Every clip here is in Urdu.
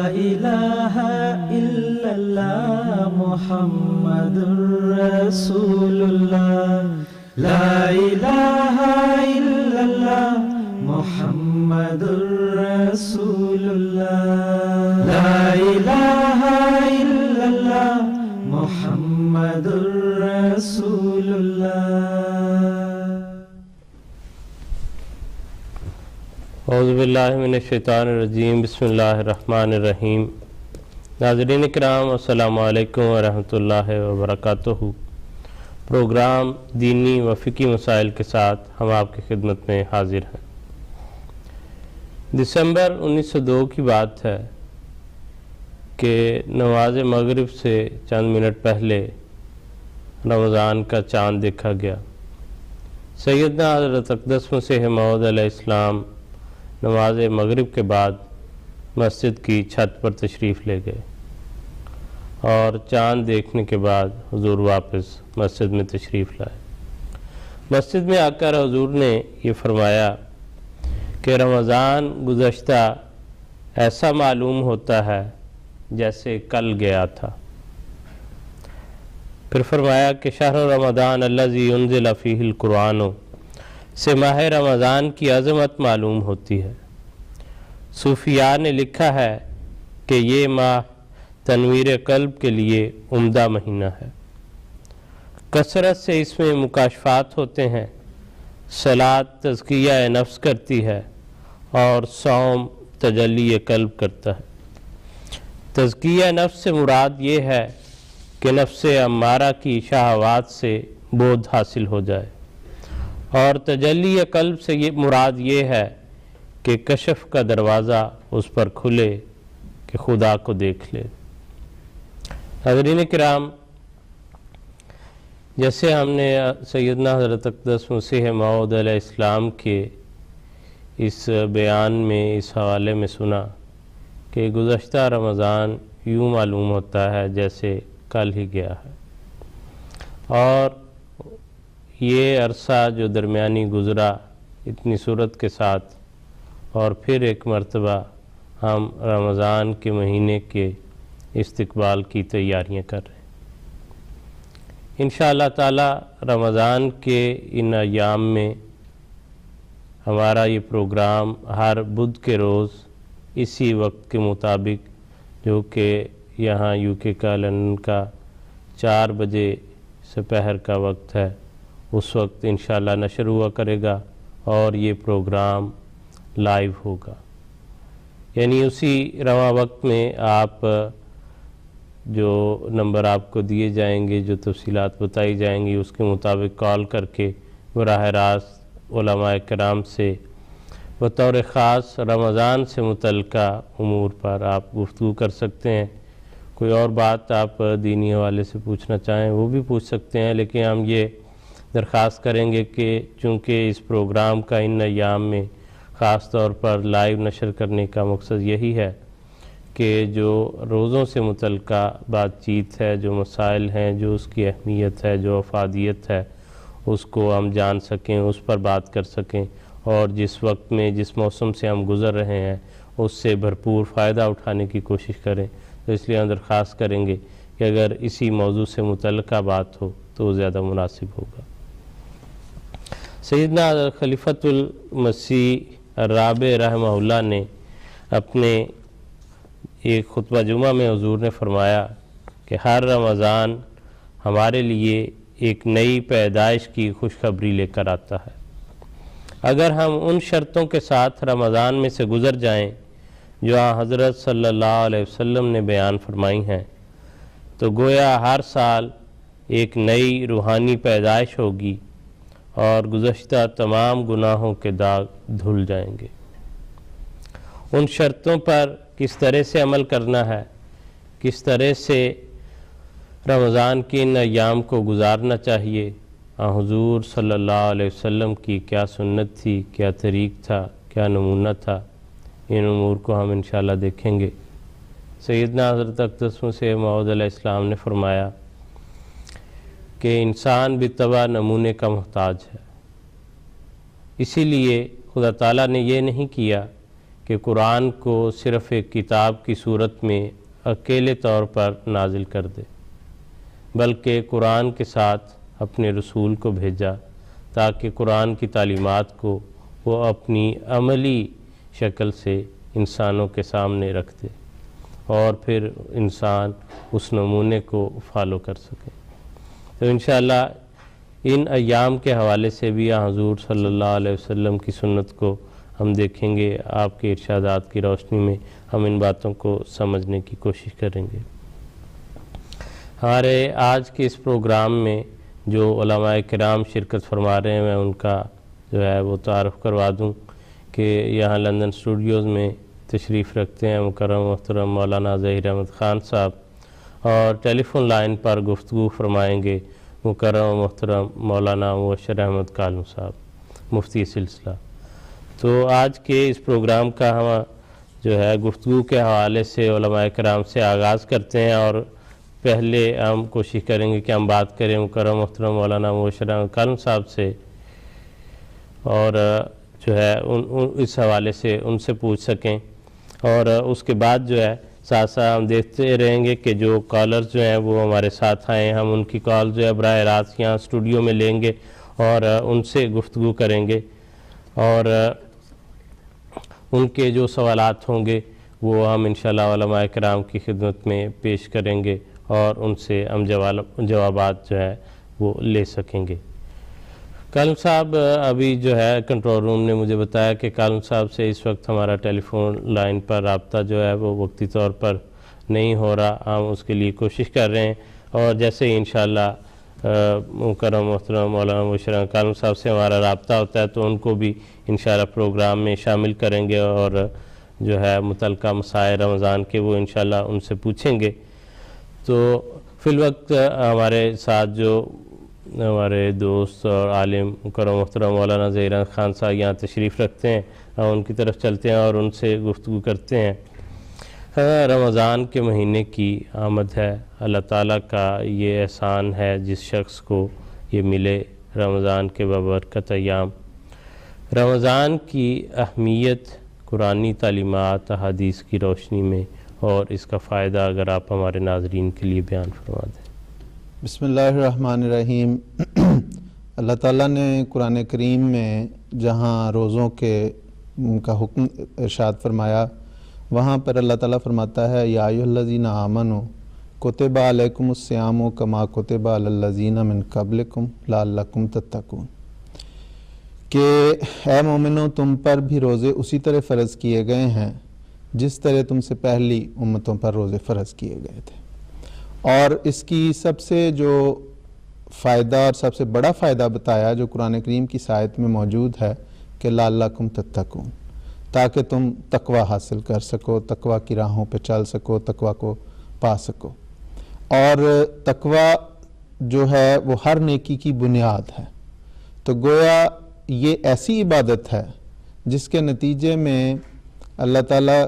الہ الا اللہ محمد رسول اللہ لا الہ الا اللہ محمد رسول اللہ لا الہ الا اللہ محمد رسول اللہ۔ اعوذ باللہ من الشیطان الرجیم، بسم اللہ الرحمن الرحیم۔ ناظرین کرام، السلام علیکم ورحمۃ اللہ وبرکاتہ۔ پروگرام دینی و فقہی مسائل کے ساتھ ہم آپ کی خدمت میں حاضر ہیں۔ دسمبر 1902 کی بات ہے کہ نماز مغرب سے چند منٹ پہلے رمضان کا چاند دیکھا گیا۔ سیدنا حضرت اقدس مسیح موعود علیہ السلام نماز مغرب کے بعد مسجد کی چھت پر تشریف لے گئے اور چاند دیکھنے کے بعد حضور واپس مسجد میں تشریف لائے۔ مسجد میں آ کر حضور نے یہ فرمایا کہ رمضان گزشتہ ایسا معلوم ہوتا ہے جیسے کل گیا تھا۔ پھر فرمایا کہ شہر رمضان الذی انزل فیہ القرآن سے ماہ رمضان کی عظمت معلوم ہوتی ہے۔ صوفیاء نے لکھا ہے کہ یہ ماہ تنویر قلب کے لیے عمدہ مہینہ ہے۔ کثرت سے اس میں مکاشفات ہوتے ہیں، صلاۃ تزکیہ نفس کرتی ہے اور صوم تجلی قلب کرتا ہے۔ تزکیہ نفس سے مراد یہ ہے کہ نفس امارہ کی شہوات سے بودھ حاصل ہو جائے، اور تجلی قلب سے یہ مراد یہ ہے کہ کشف کا دروازہ اس پر کھلے کہ خدا کو دیکھ لے۔ حضرین کرام، جیسے ہم نے سیدنا حضرت اقدس مسیح موعود علیہ السلام کے اس بیان میں اس حوالے میں سنا کہ گزشتہ رمضان یوں معلوم ہوتا ہے جیسے کل ہی گیا ہے، اور یہ عرصہ جو درمیانی گزرا اتنی صورت کے ساتھ، اور پھر ایک مرتبہ ہم رمضان کے مہینے کے استقبال کی تیاریاں کر رہے ہیں۔ انشاءاللہ تعالی رمضان کے ان ایام میں ہمارا یہ پروگرام ہر بدھ کے روز اسی وقت کے مطابق، جو کہ یہاں یو کے کا لندن کا 4 بجے سپہر کا وقت ہے، اس وقت انشاءاللہ نشر ہوا کرے گا، اور یہ پروگرام لائیو ہوگا۔ یعنی اسی رواں وقت میں آپ جو نمبر آپ کو دیے جائیں گے، جو تفصیلات بتائی جائیں گی، اس کے مطابق کال کر کے براہ راست علماء کرام سے بطور خاص رمضان سے متعلقہ امور پر آپ گفتگو کر سکتے ہیں۔ کوئی اور بات آپ دینی حوالے سے پوچھنا چاہیں وہ بھی پوچھ سکتے ہیں، لیکن ہم یہ درخواست کریں گے کہ چونکہ اس پروگرام کا ان ایام میں خاص طور پر لائیو نشر کرنے کا مقصد یہی ہے کہ جو روزوں سے متعلقہ بات چیت ہے، جو مسائل ہیں، جو اس کی اہمیت ہے، جو افادیت ہے، اس کو ہم جان سکیں، اس پر بات کر سکیں، اور جس وقت میں جس موسم سے ہم گزر رہے ہیں اس سے بھرپور فائدہ اٹھانے کی کوشش کریں۔ تو اس لیے ہم درخواست کریں گے کہ اگر اسی موضوع سے متعلقہ بات ہو تو وہ زیادہ مناسب ہوگا۔ سیدنا خلیفۃ المسیح الرابع رحمہ اللہ نے اپنے ایک خطبہ جمعہ میں حضور نے فرمایا کہ ہر رمضان ہمارے لیے ایک نئی پیدائش کی خوشخبری لے کر آتا ہے۔ اگر ہم ان شرطوں کے ساتھ رمضان میں سے گزر جائیں جو حضرت صلی اللہ علیہ وسلم نے بیان فرمائی ہیں، تو گویا ہر سال ایک نئی روحانی پیدائش ہوگی اور گزشتہ تمام گناہوں کے داغ دھل جائیں گے۔ ان شرطوں پر کس طرح سے عمل کرنا ہے، کس طرح سے رمضان کے ان ایام کو گزارنا چاہیے، حضور صلی اللہ علیہ وسلم کی کیا سنت تھی، کیا طریق تھا، کیا نمونہ تھا، ان امور کو ہم انشاءاللہ دیکھیں گے۔ سیدنا حضرت اقدس مسیح موعود علیہ السلام نے فرمایا کہ انسان بطبع نمونے کا محتاج ہے، اسی لیے خدا تعالیٰ نے یہ نہیں کیا کہ قرآن کو صرف ایک کتاب کی صورت میں اکیلے طور پر نازل کر دے، بلکہ قرآن کے ساتھ اپنے رسول کو بھیجا تاکہ قرآن کی تعلیمات کو وہ اپنی عملی شکل سے انسانوں کے سامنے رکھ دے اور پھر انسان اس نمونے کو فالو کر سکے۔ تو انشاءاللہ ان ایام کے حوالے سے بھی حضور صلی اللہ علیہ وسلم کی سنت کو ہم دیکھیں گے، آپ کے ارشادات کی روشنی میں ہم ان باتوں کو سمجھنے کی کوشش کریں گے۔ ہمارے آج کے اس پروگرام میں جو علماء کرام شرکت فرما رہے ہیں، میں ان کا جو ہے وہ تعارف کروا دوں کہ یہاں لندن اسٹوڈیوز میں تشریف رکھتے ہیں مکرم محترم مولانا ظہیر احمد خان صاحب، اور ٹیلی فون لائن پر گفتگو فرمائیں گے مکرم محترم مولانا مبشر احمد کالم صاحب مفتی سلسلہ۔ تو آج کے اس پروگرام کا ہم جو ہے گفتگو کے حوالے سے علماء کرام سے آغاز کرتے ہیں، اور پہلے ہم کوشش کریں گے کہ ہم بات کریں مکرم محترم مولانا مبشر احمد کالم صاحب سے، اور جو ہے اس حوالے سے ان سے پوچھ سکیں، اور اس کے بعد جو ہے ساتھ ساتھ ہم دیکھتے رہیں گے کہ جو کالرز جو ہیں وہ ہمارے ساتھ آئے، ہم ان کی کال جو ہے براہ راست یہاں اسٹوڈیو میں لیں گے اور ان سے گفتگو کریں گے، اور ان کے جو سوالات ہوں گے وہ ہم انشاءاللہ علماء کرام کی خدمت میں پیش کریں گے اور ان سے ہم جوابات جو ہے وہ لے سکیں گے۔ کالم صاحب ابھی جو ہے کنٹرول روم نے مجھے بتایا کہ کالم صاحب سے اس وقت ہمارا ٹیلی فون لائن پر رابطہ جو ہے وہ وقتی طور پر نہیں ہو رہا، ہم اس کے لیے کوشش کر رہے ہیں، اور جیسے ہی انشاءاللہ مکرم محترم مولانا مبشر احمد کالم صاحب سے ہمارا رابطہ ہوتا ہے تو ان کو بھی انشاءاللہ پروگرام میں شامل کریں گے، اور جو ہے متعلقہ مسائل رمضان کے وہ انشاءاللہ ان سے پوچھیں گے۔ تو فی الوقت ہمارے ساتھ جو ہمارے دوست اور عالم مکرم محترم مولانا ظہیر احمد خان صاحب یہاں تشریف رکھتے ہیں، ہم ان کی طرف چلتے ہیں اور ان سے گفتگو کرتے ہیں۔ رمضان کے مہینے کی آمد ہے، اللہ تعالیٰ کا یہ احسان ہے جس شخص کو یہ ملے رمضان کے بابرکت ایام۔ رمضان کی اہمیت قرآنی تعلیمات احادیث کی روشنی میں اور اس کا فائدہ اگر آپ ہمارے ناظرین کے لیے بیان فرما دیں۔ بسم اللہ الرحمن الرحیم۔ اللہ تعالیٰ نے قرآن کریم میں جہاں روزوں کے کا حکم ارشاد فرمایا، وہاں پر اللہ تعالیٰ فرماتا ہے یا ایھا الذین آمنوا کتب علیکم الصیام کما کتب علی الذین من قبلکم لعلکم تتقون، کہ اے مومنو تم پر بھی روزے اسی طرح فرض کیے گئے ہیں جس طرح تم سے پہلی امتوں پر روزے فرض کیے گئے تھے۔ اور اس کی سب سے جو فائدہ اور سب سے بڑا فائدہ بتایا جو قرآن کریم کی آیت میں موجود ہے کہ لعلکم تتقون، تاکہ تم تقوی حاصل کر سکو، تقوی کی راہوں پہ چل سکو، تقوی کو پا سکو۔ اور تقوی جو ہے وہ ہر نیکی کی بنیاد ہے، تو گویا یہ ایسی عبادت ہے جس کے نتیجے میں اللہ تعالیٰ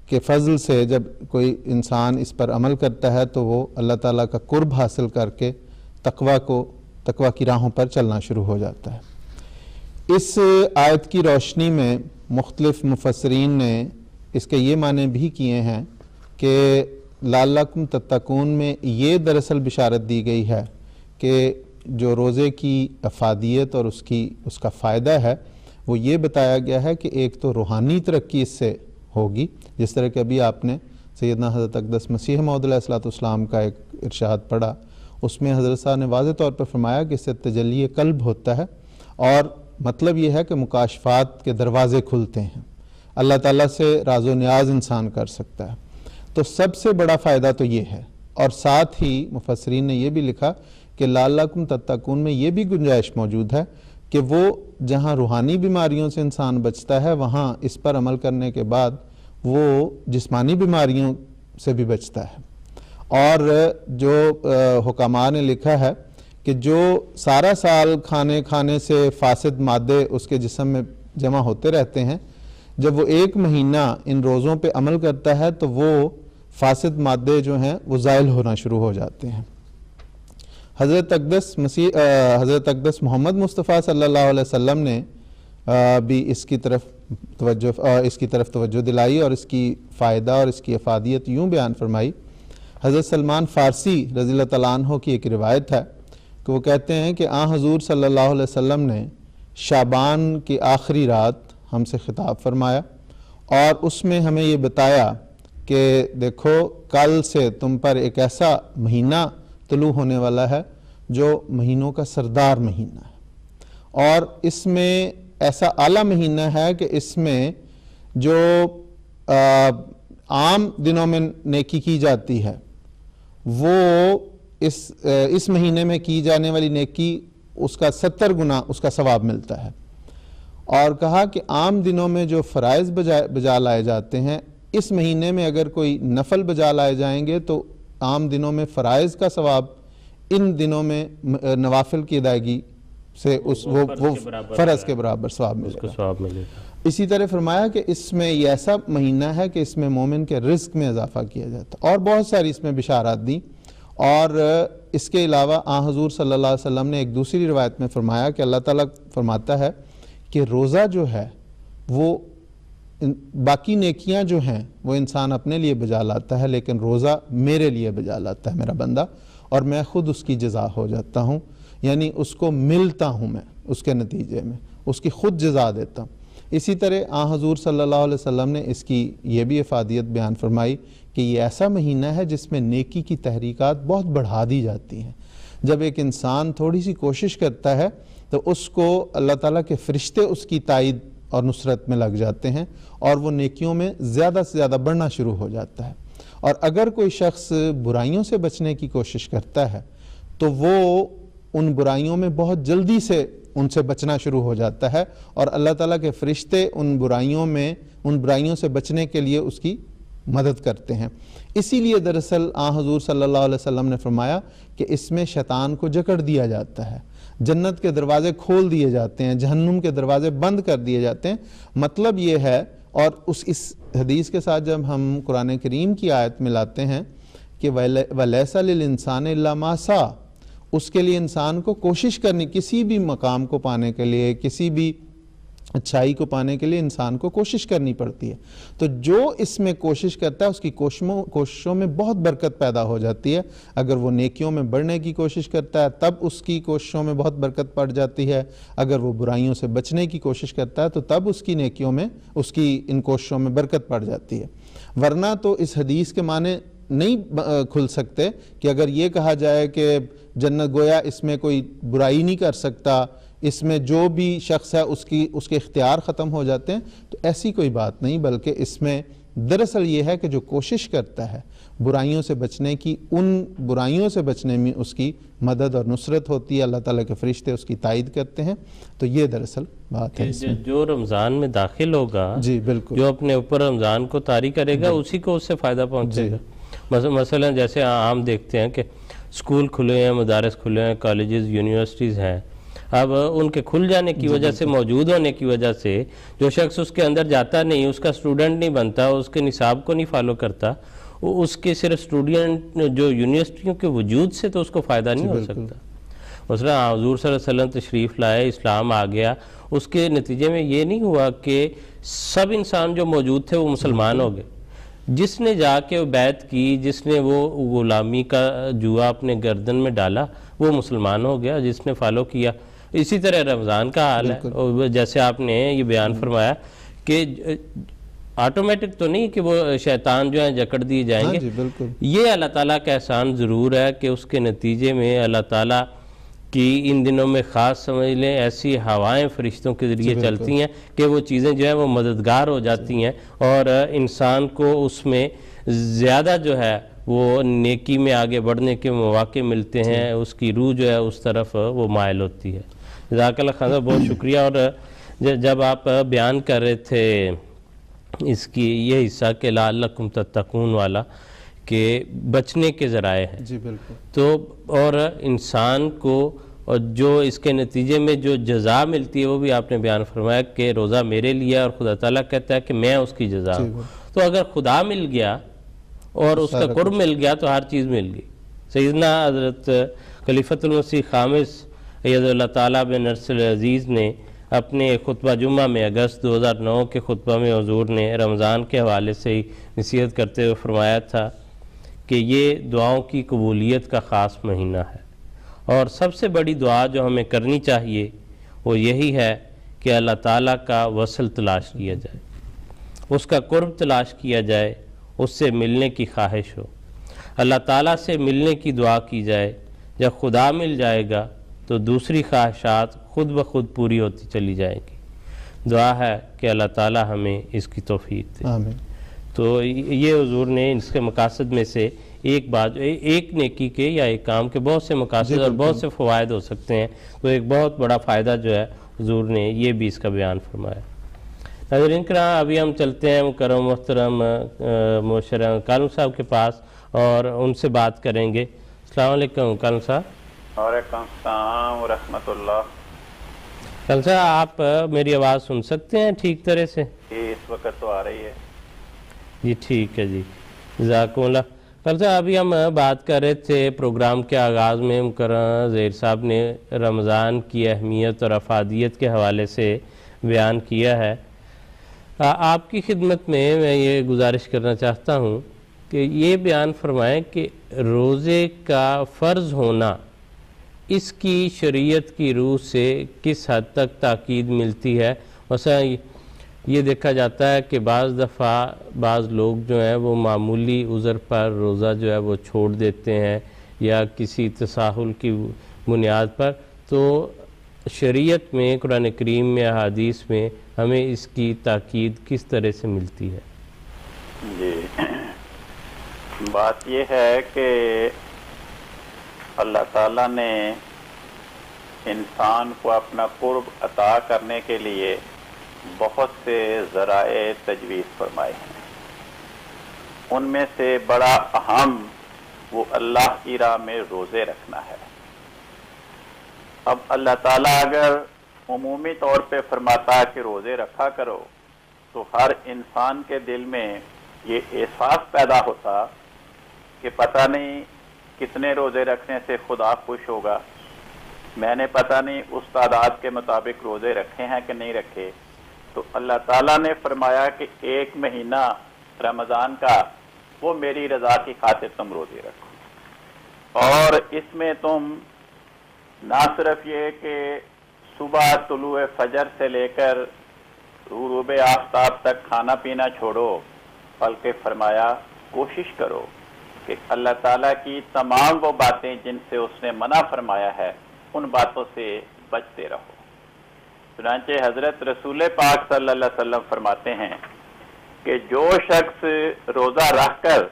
کے فضل سے جب کوئی انسان اس پر عمل کرتا ہے تو وہ اللہ تعالیٰ کا قرب حاصل کر کے تقوی کی راہوں پر چلنا شروع ہو جاتا ہے۔ اس آیت کی روشنی میں مختلف مفسرین نے اس کے یہ معنی بھی کیے ہیں کہ لعلکم تتقون میں یہ دراصل بشارت دی گئی ہے کہ جو روزے کی افادیت اور اس کا فائدہ ہے وہ یہ بتایا گیا ہے کہ ایک تو روحانی ترقی اس سے ہوگی، جس طرح کہ ابھی آپ نے سیدنا حضرت اقدس مسیح موعود علیہ السلام کا ایک ارشاد پڑھا، اس میں حضرت صاحب نے واضح طور پر فرمایا کہ اس سے تجلی قلب ہوتا ہے، اور مطلب یہ ہے کہ مکاشفات کے دروازے کھلتے ہیں، اللہ تعالیٰ سے راز و نیاز انسان کر سکتا ہے۔ تو سب سے بڑا فائدہ تو یہ ہے، اور ساتھ ہی مفسرین نے یہ بھی لکھا کہ لعلکم تتقون میں یہ بھی گنجائش موجود ہے کہ وہ جہاں روحانی بیماریوں سے انسان بچتا ہے وہاں اس پر عمل کرنے کے بعد وہ جسمانی بیماریوں سے بھی بچتا ہے۔ اور جو حکماء نے لکھا ہے کہ جو سارا سال کھانے سے فاسد مادے اس کے جسم میں جمع ہوتے رہتے ہیں، جب وہ ایک مہینہ ان روزوں پہ عمل کرتا ہے تو وہ فاسد مادے جو ہیں وہ زائل ہونا شروع ہو جاتے ہیں۔ حضرت اقدس محمد مصطفیٰ صلی اللہ علیہ وسلم نے بھی اس کی طرف اس کی طرف توجہ دلائی اور اس کی فائدہ اور اس کی افادیت یوں بیان فرمائی۔ حضرت سلمان فارسی رضی اللہ تعالیٰ عنہ کی ایک روایت ہے کہ وہ کہتے ہیں کہ آن حضور صلی اللہ علیہ وسلم نے شعبان کی آخری رات ہم سے خطاب فرمایا اور اس میں ہمیں یہ بتایا کہ دیکھو کل سے تم پر ایک ایسا مہینہ طلوع ہونے والا ہے جو مہینوں کا سردار مہینہ ہے، اور اس میں ایسا اعلیٰ مہینہ ہے کہ اس میں جو عام دنوں میں نیکی کی جاتی ہے وہ اس مہینے میں کی جانے والی نیکی اس کا 70 گنا اس کا ثواب ملتا ہے، اور کہا کہ عام دنوں میں جو فرائض بجا لائے جاتے ہیں اس مہینے میں اگر کوئی نفل بجا لائے جائیں گے تو عام دنوں میں فرائض کا ثواب ان دنوں میں نوافل کی ادائیگی سے وہ فرض کے برابر ثواب ملے گا۔ اسی طرح فرمایا کہ اس میں یہ ایسا مہینہ ہے کہ اس میں مومن کے رزق میں اضافہ کیا جاتا ہے، اور بہت ساری اس میں بشارات دیں۔ اور اس کے علاوہ آن حضور صلی اللہ علیہ وسلم نے ایک دوسری روایت میں فرمایا کہ اللہ تعالیٰ فرماتا ہے کہ روزہ جو ہے وہ باقی نیکیاں جو ہیں وہ انسان اپنے لیے بجا لاتا ہے، لیکن روزہ میرے لیے بجا لاتا ہے میرا بندہ، اور میں خود اس کی جزا ہو جاتا ہوں، یعنی اس کو ملتا ہوں میں اس کے نتیجے میں، اس کی خود جزا دیتا ہوں۔ اسی طرح آن حضور صلی اللہ علیہ وسلم نے اس کی یہ بھی افادیت بیان فرمائی کہ یہ ایسا مہینہ ہے جس میں نیکی کی تحریکات بہت بڑھا دی جاتی ہیں۔ جب ایک انسان تھوڑی سی کوشش کرتا ہے تو اس کو اللہ تعالیٰ کے فرشتے اس کی تائید اور نصرت میں لگ جاتے ہیں، اور وہ نیکیوں میں زیادہ سے زیادہ بڑھنا شروع ہو جاتا ہے۔ اور اگر کوئی شخص برائیوں سے بچنے کی کوشش کرتا ہے تو وہ ان برائیوں میں بہت جلدی سے ان سے بچنا شروع ہو جاتا ہے، اور اللہ تعالیٰ کے فرشتے ان برائیوں سے بچنے کے لیے اس کی مدد کرتے ہیں۔ اسی لیے دراصل آن حضور صلی اللہ علیہ وسلم نے فرمایا کہ اس میں شیطان کو جکڑ دیا جاتا ہے، جنت کے دروازے کھول دیے جاتے ہیں، جہنم کے دروازے بند کر دیے جاتے ہیں۔ مطلب یہ ہے، اور اس حدیث کے ساتھ جب ہم قرآن کریم کی آیت ملاتے ہیں کہ وَلَيْسَ لِلْإِنسَانِ إِلَّا مَا سَعَى، اس کے لیے انسان کو کوشش کرنی، کسی بھی مقام کو پانے کے لیے، کسی بھی اچھائی کو پانے کے لیے انسان کو کوشش کرنی پڑتی ہے، تو جو اس میں کوشش کرتا ہے اس کی کوششوں میں بہت برکت پیدا ہو جاتی ہے۔ اگر وہ نیکیوں میں بڑھنے کی کوشش کرتا ہے تب اس کی کوششوں میں بہت برکت پڑ جاتی ہے، اگر وہ برائیوں سے بچنے کی کوشش کرتا ہے تو تب اس کی نیکیوں میں ان کوششوں میں برکت پڑ جاتی ہے۔ ورنہ تو اس حدیث کے معنی نہیں کھل سکتے کہ اگر یہ کہا جائے کہ جنت گویا اس میں کوئی برائی نہیں کر سکتا، اس میں جو بھی شخص ہے اس کے اختیار ختم ہو جاتے ہیں، تو ایسی کوئی بات نہیں، بلکہ اس میں دراصل یہ ہے کہ جو کوشش کرتا ہے برائیوں سے بچنے کی، ان برائیوں سے بچنے میں اس کی مدد اور نصرت ہوتی ہے، اللہ تعالیٰ کے فرشتے اس کی تائید کرتے ہیں۔ تو یہ دراصل بات ہے۔ جو رمضان میں داخل ہوگا، جی بالکل، جو اپنے اوپر رمضان کو طاری کرے گا اسی کو اس سے فائدہ پہنچے گا۔ مثلا جیسے عام دیکھتے ہیں کہ اسکول کھلے ہیں، مدارس کھلے ہیں، کالجز، یونیورسٹیز ہیں، اب ان کے کھل جانے کی وجہ سے، موجود ہونے کی وجہ سے جو شخص اس کے اندر جاتا نہیں، اس کا اسٹوڈنٹ نہیں بنتا، اس کے نصاب کو نہیں فالو کرتا، اس کے صرف اسٹوڈنٹ جو یونیورسٹیوں کے وجود سے تو اس کو فائدہ نہیں ہو سکتا۔ مثلا حضور صلی اللہ علیہ وسلم تشریف لائے، اسلام آ گیا، اس کے نتیجے میں یہ نہیں ہوا کہ سب انسان جو موجود تھے وہ مسلمان ہو گئے۔ جس نے جا کے بیعت کی، جس نے وہ غلامی کا جوا اپنے گردن میں ڈالا، وہ مسلمان ہو گیا، جس نے فالو کیا۔ اسی طرح رمضان کا حال ہے، جیسے آپ نے یہ بیان فرمایا کہ آٹومیٹک تو نہیں کہ وہ شیطان جو ہیں جکڑ دیے جائیں گے، یہ اللہ تعالیٰ کا احسان ضرور ہے کہ اس کے نتیجے میں اللہ تعالیٰ کی ان دنوں میں خاص سمجھ لیں ایسی ہوائیں فرشتوں کے ذریعے چلتی ہیں کہ وہ چیزیں جو ہیں وہ مددگار ہو جاتی ہیں، اور انسان کو اس میں زیادہ جو ہے وہ نیکی میں آگے بڑھنے کے مواقع ملتے ہیں، اس کی روح جو ہے اس طرف وہ مائل ہوتی ہے۔ جزاک اللہ خیر، بہت شکریہ۔ اور جب آپ بیان کر رہے تھے اس کی یہ حصہ کہ لعلکم تتقون والا، کہ بچنے کے ذرائع ہیں، جی بالکل، تو اور انسان کو اور جو اس کے نتیجے میں جو جزا ملتی ہے وہ بھی آپ نے بیان فرمایا کہ روزہ میرے لیے، اور خدا تعالیٰ کہتا ہے کہ میں اس کی جزا ہوں۔ تو اگر خدا مل گیا اور اس کا قرب مل گیا تو ہر چیز مل گئی۔ سیدنا حضرت خلیفۃ المسیح خامس اید اللہ تعالیٰ بن نصر العزیز نے اپنے خطبہ جمعہ میں اگست 2009 کے خطبہ میں حضور نے رمضان کے حوالے سے ہی نصیحت کرتے ہوئے فرمایا تھا کہ یہ دعاؤں کی قبولیت کا خاص مہینہ ہے، اور سب سے بڑی دعا جو ہمیں کرنی چاہیے وہ یہی ہے کہ اللہ تعالیٰ کا وصل تلاش کیا جائے، اس کا قرب تلاش کیا جائے، اس سے ملنے کی خواہش ہو، اللہ تعالیٰ سے ملنے کی دعا کی جائے۔ جب خدا مل جائے گا تو دوسری خواہشات خود بخود پوری ہوتی چلی جائیں گی۔ دعا ہے کہ اللہ تعالیٰ ہمیں اس کی توفیق دے۔ آمین۔ تو یہ حضور نے اس کے مقاصد میں سے ایک بات، ایک نیکی کے یا ایک کام کے بہت سے مقاصد اور بہت سے فوائد ہو سکتے ہیں، تو ایک بہت بڑا فائدہ جو ہے حضور نے یہ بھی اس کا بیان فرمایا۔ ناظرین کرام، ابھی ہم چلتے ہیں مکرم محترم محترم کالم صاحب کے پاس اور ان سے بات کریں گے۔ السلام علیکم کالم صاحب۔ وعلیکم السلام ورحمۃ اللہ۔ کالم صاحب، آپ میری آواز سن سکتے ہیں ٹھیک طرح سے؟ جی اس وقت تو آ رہی ہے۔ جی ٹھیک ہے جی، جزاکم اللہ۔ کالم صاحب، ابھی ہم بات کر رہے تھے پروگرام کے آغاز میں، مکرم ظہیر صاحب نے رمضان کی اہمیت اور افادیت کے حوالے سے بیان کیا ہے۔ آپ کی خدمت میں یہ گزارش کرنا چاہتا ہوں کہ یہ بیان فرمائیں کہ روزے کا فرض ہونا اس کی شریعت کی روح سے کس حد تک تاکید ملتی ہے۔ مثلا یہ دیکھا جاتا ہے کہ بعض دفعہ بعض لوگ جو ہیں وہ معمولی عذر پر روزہ جو ہے وہ چھوڑ دیتے ہیں یا کسی تساہل کی بنیاد پر، تو شریعت میں، قرآن کریم میں، احادیث میں ہمیں اس کی تاکید کس طرح سے ملتی ہے؟ جی بات یہ ہے کہ اللہ تعالیٰ نے انسان کو اپنا قرب عطا کرنے کے لیے بہت سے ذرائع تجویز فرمائے ہیں۔ ان میں سے بڑا اہم وہ اللہ کی راہ میں روزے رکھنا ہے۔ اب اللہ تعالیٰ اگر عمومی طور پہ فرماتا ہے کہ روزے رکھا کرو، تو ہر انسان کے دل میں یہ احساس پیدا ہوتا کہ پتہ نہیں کتنے روزے رکھنے سے خدا خوش ہوگا، میں نے پتہ نہیں اس تعداد کے مطابق روزے رکھے ہیں کہ نہیں رکھے۔ تو اللہ تعالیٰ نے فرمایا کہ ایک مہینہ رمضان کا وہ میری رضا کی خاطر تم روزے رکھو، اور اس میں تم نہ صرف یہ کہ صبح طلوع فجر سے لے کر غروب آفتاب تک کھانا پینا چھوڑو، بلکہ فرمایا کوشش کرو کہ اللہ تعالیٰ کی تمام وہ باتیں جن سے اس نے منع فرمایا ہے ان باتوں سے بچتے رہو۔ چنانچہ حضرت رسول پاک صلی اللہ علیہ وسلم فرماتے ہیں کہ جو شخص روزہ رکھ کر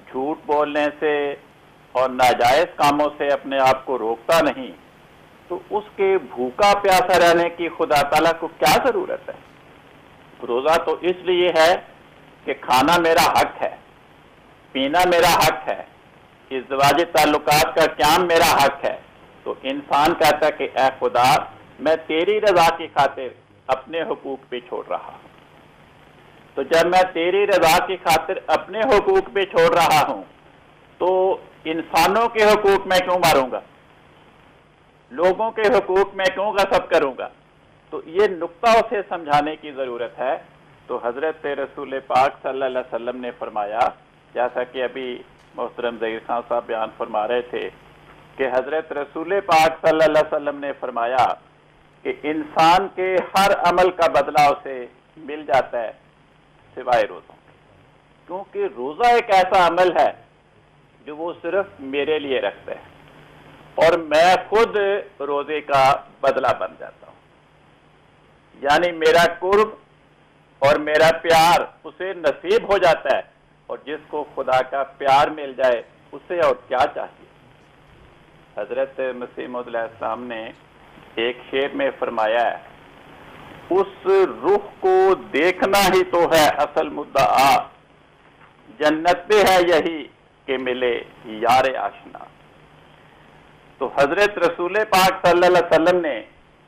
جھوٹ بولنے سے اور ناجائز کاموں سے اپنے آپ کو روکتا نہیں، تو اس کے بھوکا پیاسا رہنے کی خدا تعالیٰ کو کیا ضرورت ہے؟ روزہ تو اس لیے ہے کہ کھانا میرا حق ہے، پینا میرا حق ہے، ازدواجی تعلقات کا قیام میرا حق ہے۔ تو انسان کہتا ہے کہ اے خدا، میں تیری رضا کی خاطر اپنے حقوق پہ چھوڑ رہا ہوں۔ تو جب میں تیری رضا کی خاطر اپنے حقوق پہ چھوڑ رہا ہوں تو انسانوں کے حقوق میں کیوں ماروں گا، لوگوں کے حقوق میں کیوں غصب کروں گا؟ تو یہ نقطہ اسے سمجھانے کی ضرورت ہے۔ تو حضرت رسول پاک صلی اللہ علیہ وسلم نے فرمایا، جیسا کہ ابھی محترم ظہیر خان صاحب بیان فرما رہے تھے، کہ حضرت رسول پاک صلی اللہ علیہ وسلم نے فرمایا کہ انسان کے ہر عمل کا بدلہ اسے مل جاتا ہے سوائے روزوں کے، کیونکہ روزہ ایک ایسا عمل ہے جو وہ صرف میرے لیے رکھتا ہے اور میں خود روزے کا بدلہ بن جاتا ہوں، یعنی میرا قرب اور میرا پیار اسے نصیب ہو جاتا ہے، اور جس کو خدا کا پیار مل جائے اسے اور کیا چاہیے۔ حضرت مسیح موعود علیہ السلام نے ایک شعر میں فرمایا ہے، اس رخ کو دیکھنا ہی تو ہے اصل مدعا، جنت پہ ہے یہی کہ ملے یار آشنا۔ تو حضرت رسول پاک صلی اللہ علیہ وسلم نے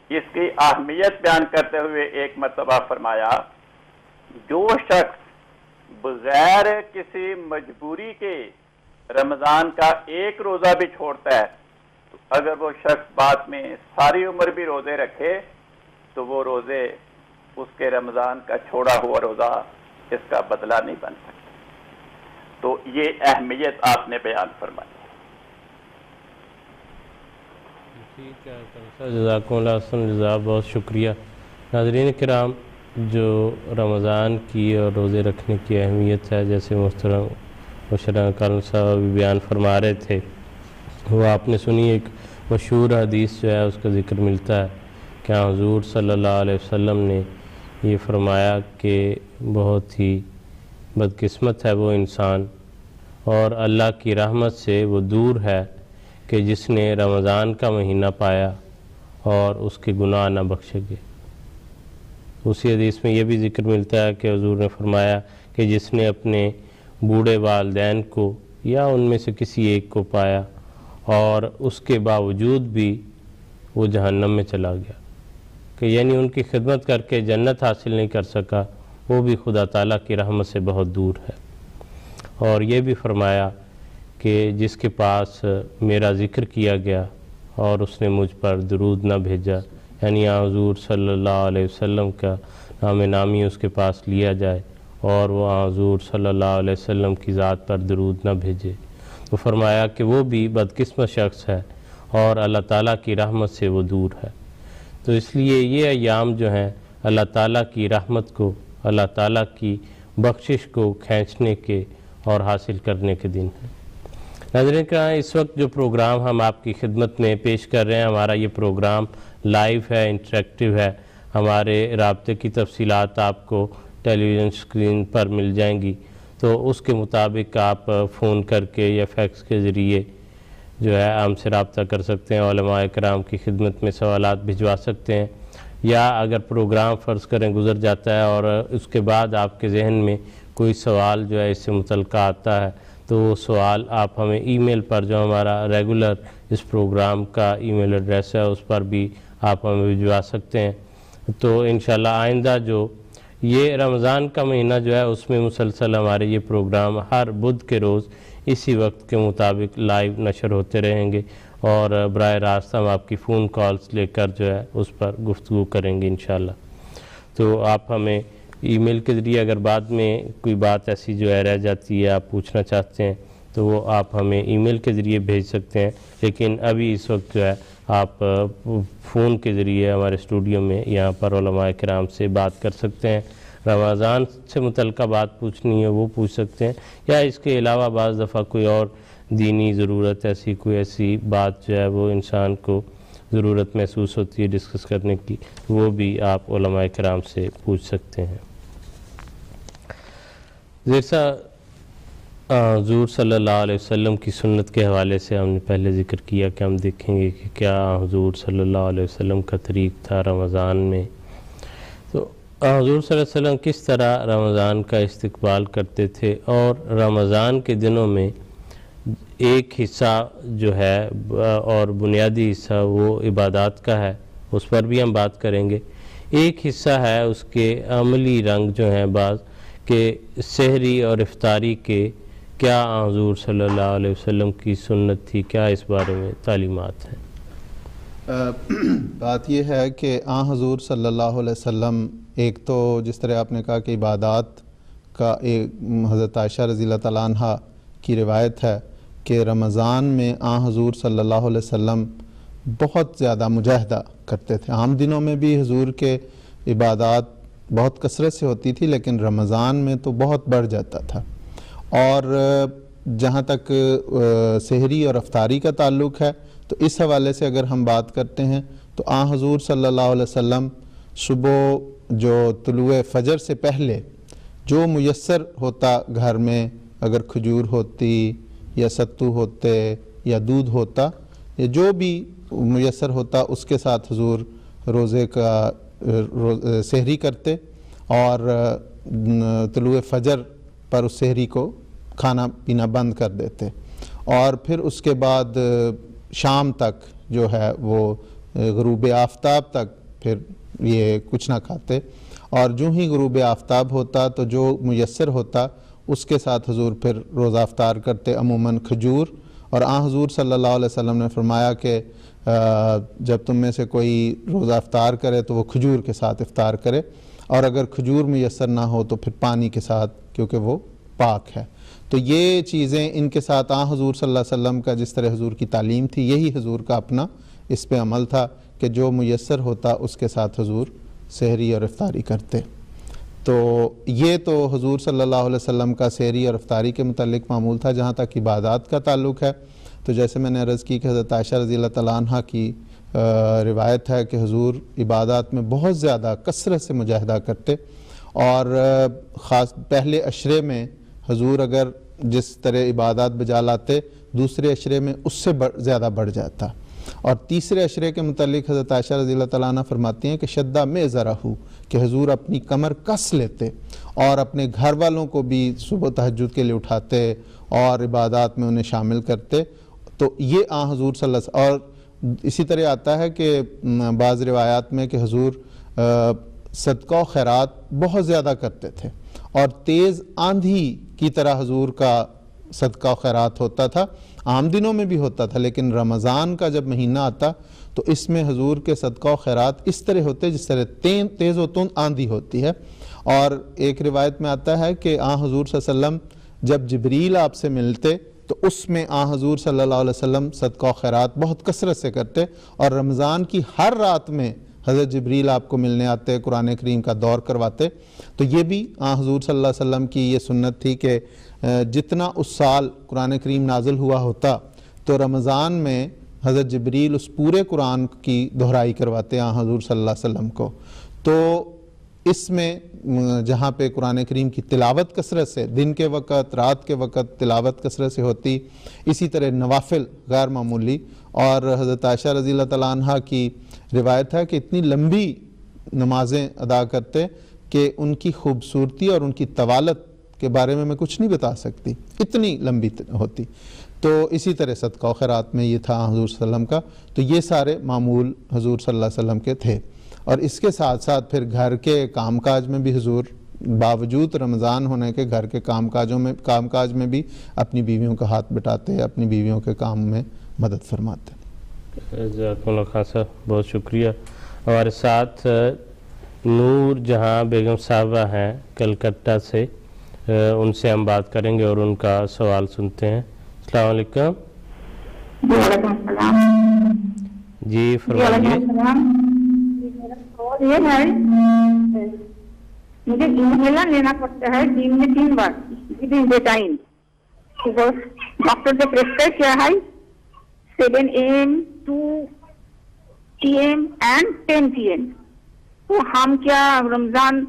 اس کی اہمیت بیان کرتے ہوئے ایک مرتبہ فرمایا، جو شخص بغیر کسی مجبوری کے رمضان کا ایک روزہ بھی چھوڑتا ہے، تو اگر وہ شخص بعد میں ساری عمر بھی روزے رکھے تو وہ روزے اس کے رمضان کا چھوڑا ہوا روزہ اس کا بدلہ نہیں بن سکتا۔ تو یہ اہمیت آپ نے بیان فرمائی۔ ٹھیک ہے، جزاکم اللہ حسن جزاک، بہت شکریہ۔ ناظرین کرام، جو رمضان کی اور روزے رکھنے کی اہمیت ہے، جیسے محترم مشرف کالم صاحب ابھی بیان فرما رہے تھے، وہ آپ نے سنی۔ ایک مشہور حدیث جو ہے اس کا ذکر ملتا ہے کہ حضور صلی اللہ علیہ وسلم نے یہ فرمایا کہ بہت ہی بدقسمت ہے وہ انسان اور اللہ کی رحمت سے وہ دور ہے کہ جس نے رمضان کا مہینہ پایا اور اس کے گناہ نہ بخشے گئے۔ اسی حدیث میں یہ بھی ذکر ملتا ہے کہ حضور نے فرمایا کہ جس نے اپنے بوڑھے والدین کو یا ان میں سے کسی ایک کو پایا اور اس کے باوجود بھی وہ جہنم میں چلا گیا، کہ یعنی ان کی خدمت کر کے جنت حاصل نہیں کر سکا، وہ بھی خدا تعالیٰ کی رحمت سے بہت دور ہے۔ اور یہ بھی فرمایا کہ جس کے پاس میرا ذکر کیا گیا اور اس نے مجھ پر درود نہ بھیجا، یعنی حضور صلی اللہ علیہ وسلم کا نام نامی اس کے پاس لیا جائے اور وہ حضور صلی اللہ علیہ وسلم کی ذات پر درود نہ بھیجے، تو فرمایا کہ وہ بھی بدقسمت شخص ہے اور اللہ تعالیٰ کی رحمت سے وہ دور ہے۔ تو اس لیے یہ ایام جو ہیں اللہ تعالیٰ کی رحمت کو، اللہ تعالیٰ کی بخشش کو کھینچنے کے اور حاصل کرنے کے دن ہیں۔ ناظرین کرام، اس وقت جو پروگرام ہم آپ کی خدمت میں پیش کر رہے ہیں، ہمارا یہ پروگرام لائیو ہے، انٹریکٹیو ہے۔ ہمارے رابطے کی تفصیلات آپ کو ٹیلی ویژن اسکرین پر مل جائیں گی، تو اس کے مطابق آپ فون کر کے یا فیکس کے ذریعے جو ہے ہم سے رابطہ کر سکتے ہیں، علماء کرام کی خدمت میں سوالات بھجوا سکتے ہیں، یا اگر پروگرام فرض کریں گزر جاتا ہے اور اس کے بعد آپ کے ذہن میں کوئی سوال جو ہے اس سے متعلقہ آتا ہے، تو وہ سوال آپ ہمیں ای میل پر، جو ہمارا ریگولر اس پروگرام کا ای میل ایڈریس ہے، اس پر بھی آپ ہمیں بھجوا سکتے ہیں۔ تو انشاءاللہ آئندہ جو یہ رمضان کا مہینہ جو ہے اس میں مسلسل ہمارے یہ پروگرام ہر بدھ کے روز اسی وقت کے مطابق لائیو نشر ہوتے رہیں گے، اور براہ راست ہم آپ کی فون کالز لے کر جو ہے اس پر گفتگو کریں گے انشاءاللہ۔ تو آپ ہمیں ای میل کے ذریعے اگر بعد میں کوئی بات ایسی جو ہے رہ جاتی ہے، آپ پوچھنا چاہتے ہیں، تو وہ آپ ہمیں ای میل کے ذریعے بھیج سکتے ہیں، لیکن ابھی اس وقت جو ہے آپ فون کے ذریعے ہمارے اسٹوڈیو میں یہاں پر علماء کرام سے بات کر سکتے ہیں۔ رمضان سے متعلقہ بات پوچھنی ہے وہ پوچھ سکتے ہیں، یا اس کے علاوہ بعض دفعہ کوئی اور دینی ضرورت کوئی ایسی بات جو ہے وہ انسان کو ضرورت محسوس ہوتی ہے ڈسکس کرنے کی، وہ بھی آپ علماء کرام سے پوچھ سکتے ہیں۔ جیسا حضور صلی اللہ علیہ وسلم کی سنت کے حوالے سے ہم نے پہلے ذکر کیا کہ ہم دیکھیں گے کہ کیا حضور صلی اللہ علیہ وسلم کا طریق تھا رمضان میں۔ تو حضور صلی اللہ علیہ وسلم کس طرح رمضان کا استقبال کرتے تھے، اور رمضان کے دنوں میں ایک حصہ جو ہے اور بنیادی حصہ وہ عبادات کا ہے، اس پر بھی ہم بات کریں گے۔ ایک حصہ ہے اس کے عملی رنگ جو ہیں بعض، کہ سحری اور افطاری کے کیا حضور صلی اللہ علیہ وسلم کی سنت تھی، کیا اس بارے میں تعلیمات ہیں؟ بات یہ ہے کہ حضور صلی اللہ علیہ وسلم، ایک تو جس طرح آپ نے کہا کہ عبادات کا ایک حضرت عائشہ رضی اللہ تعالیٰ عنہ کی روایت ہے کہ رمضان میں حضور صلی اللہ علیہ وسلم بہت زیادہ مجاہدہ کرتے تھے۔ عام دنوں میں بھی حضور کے عبادات بہت کثرت سے ہوتی تھی، لیکن رمضان میں تو بہت بڑھ جاتا تھا۔ اور جہاں تک سحری اور افطاری کا تعلق ہے، تو اس حوالے سے اگر ہم بات کرتے ہیں تو حضور صلی اللہ علیہ وسلم صبح جو طلوع فجر سے پہلے جو میسر ہوتا گھر میں، اگر کھجور ہوتی یا ستو ہوتے یا دودھ ہوتا یا جو بھی میسر ہوتا، اس کے ساتھ حضور روزے کا سحری کرتے، اور طلوع فجر پر اس سحری کو کھانا پینا بند کر دیتے، اور پھر اس کے بعد شام تک جو ہے وہ غروب آفتاب تک پھر یہ کچھ نہ کھاتے، اور جو ہی غروب آفتاب ہوتا تو جو میسر ہوتا اس کے ساتھ حضور پھر روزہ افطار کرتے، عموماً کھجور اور حضور صلی اللہ علیہ وسلم نے فرمایا کہ جب تم میں سے کوئی روزہ افطار کرے تو وہ کھجور کے ساتھ افطار کرے، اور اگر کھجور میسر نہ ہو تو پھر پانی کے ساتھ، کیونکہ وہ پاک ہے۔ تو یہ چیزیں ان کے ساتھ حضور صلی اللہ علیہ وسلم کا جس طرح حضور کی تعلیم تھی، یہی حضور کا اپنا اس پہ عمل تھا کہ جو میسر ہوتا اس کے ساتھ حضور سحری اور افطاری کرتے۔ تو یہ تو حضور صلی اللہ علیہ وسلم کا سحری اور افطاری کے متعلق معمول تھا۔ جہاں تک عبادات کا تعلق ہے تو جیسے میں نے عرض کی کہ حضرت عائشہ رضی اللہ تعالیٰ عنہ کی روایت ہے کہ حضور عبادات میں بہت زیادہ کثرت سے مجاہدہ کرتے، اور خاص پہلے عشرے میں حضور اگر جس طرح عبادات بجا لاتے، دوسرے عشرے میں اس سے زیادہ بڑھ جاتا، اور تیسرے عشرے کے متعلق حضرت عائشہ رضی اللہ تعالیٰ عنہ فرماتی ہیں کہ شدہ میں ذرا ہو، کہ حضور اپنی کمر کس لیتے اور اپنے گھر والوں کو بھی صبح تہجد کے لیے اٹھاتے اور عبادات میں انہیں شامل کرتے۔ تو یہ حضور صلی اللہ علیہ وسلم، اور اسی طرح آتا ہے کہ بعض روایات میں کہ حضور صدقہ و خیرات بہت زیادہ کرتے تھے، اور تیز آندھی کی طرح حضور کا صدقہ و خیرات ہوتا تھا۔ عام دنوں میں بھی ہوتا تھا، لیکن رمضان کا جب مہینہ آتا تو اس میں حضور کے صدقہ و خیرات اس طرح ہوتے جس طرح تیز و تند آندھی ہوتی ہے۔ اور ایک روایت میں آتا ہے کہ حضور صلی اللہ علیہ وسلم جب جبریل آپ سے ملتے تو اس میں حضور صلی اللہ علیہ وسلم صدقہ و خیرات بہت کثرت سے کرتے، اور رمضان کی ہر رات میں حضرت جبریل آپ کو ملنے آتے، قرآن کریم کا دور کرواتے۔ تو یہ بھی حضور صلی اللہ علیہ وسلم کی یہ سنت تھی کہ جتنا اس سال قرآن کریم نازل ہوا ہوتا تو رمضان میں حضرت جبریل اس پورے قرآن کی دہرائی کرواتے حضور صلی اللہ علیہ وسلم کو۔ تو اس میں جہاں پہ قرآن کریم کی تلاوت کثرت سے دن کے وقت رات کے وقت تلاوت کثرت سے ہوتی، اسی طرح نوافل غیر معمولی، اور حضرت عائشہ رضی اللہ تعالیٰ عنہ کی روایت ہے کہ اتنی لمبی نمازیں ادا کرتے کہ ان کی خوبصورتی اور ان کی طوالت کے بارے میں کچھ نہیں بتا سکتی، اتنی لمبی ہوتی۔ تو اسی طرح صدقہ و خیرات میں یہ تھا حضور صلی اللہ علیہ وسلم کا۔ تو یہ سارے معمول حضور صلی اللہ علیہ وسلم کے تھے، اور اس کے ساتھ ساتھ پھر گھر کے کام کاج میں بھی حضور باوجود رمضان ہونے کے گھر کے کام کاج میں بھی اپنی بیویوں کا ہاتھ بٹاتے، اپنی بیویوں کے کام میں مدد فرماتے۔ جزاکم اللہ خان صاحب، بہت شکریہ۔ ہمارے ساتھ نور جہاں بیگم صاحبہ ہیں کلکتہ سے، ان سے ہم بات کریں گے اور ان کا سوال سنتے ہیں۔ السلام علیکم۔ وعلیکم السلام۔ جی فرمائیے۔ میرا سوال یہ ہے، مجھے انہیلر لینا پڑتا ہے دن میں 3 بار ود ان ٹائم، ڈاکٹر نے پرسکرائب کیا ہے 7 AM 2 PM اینڈ 10 PM۔ تو ہم کیا رمضان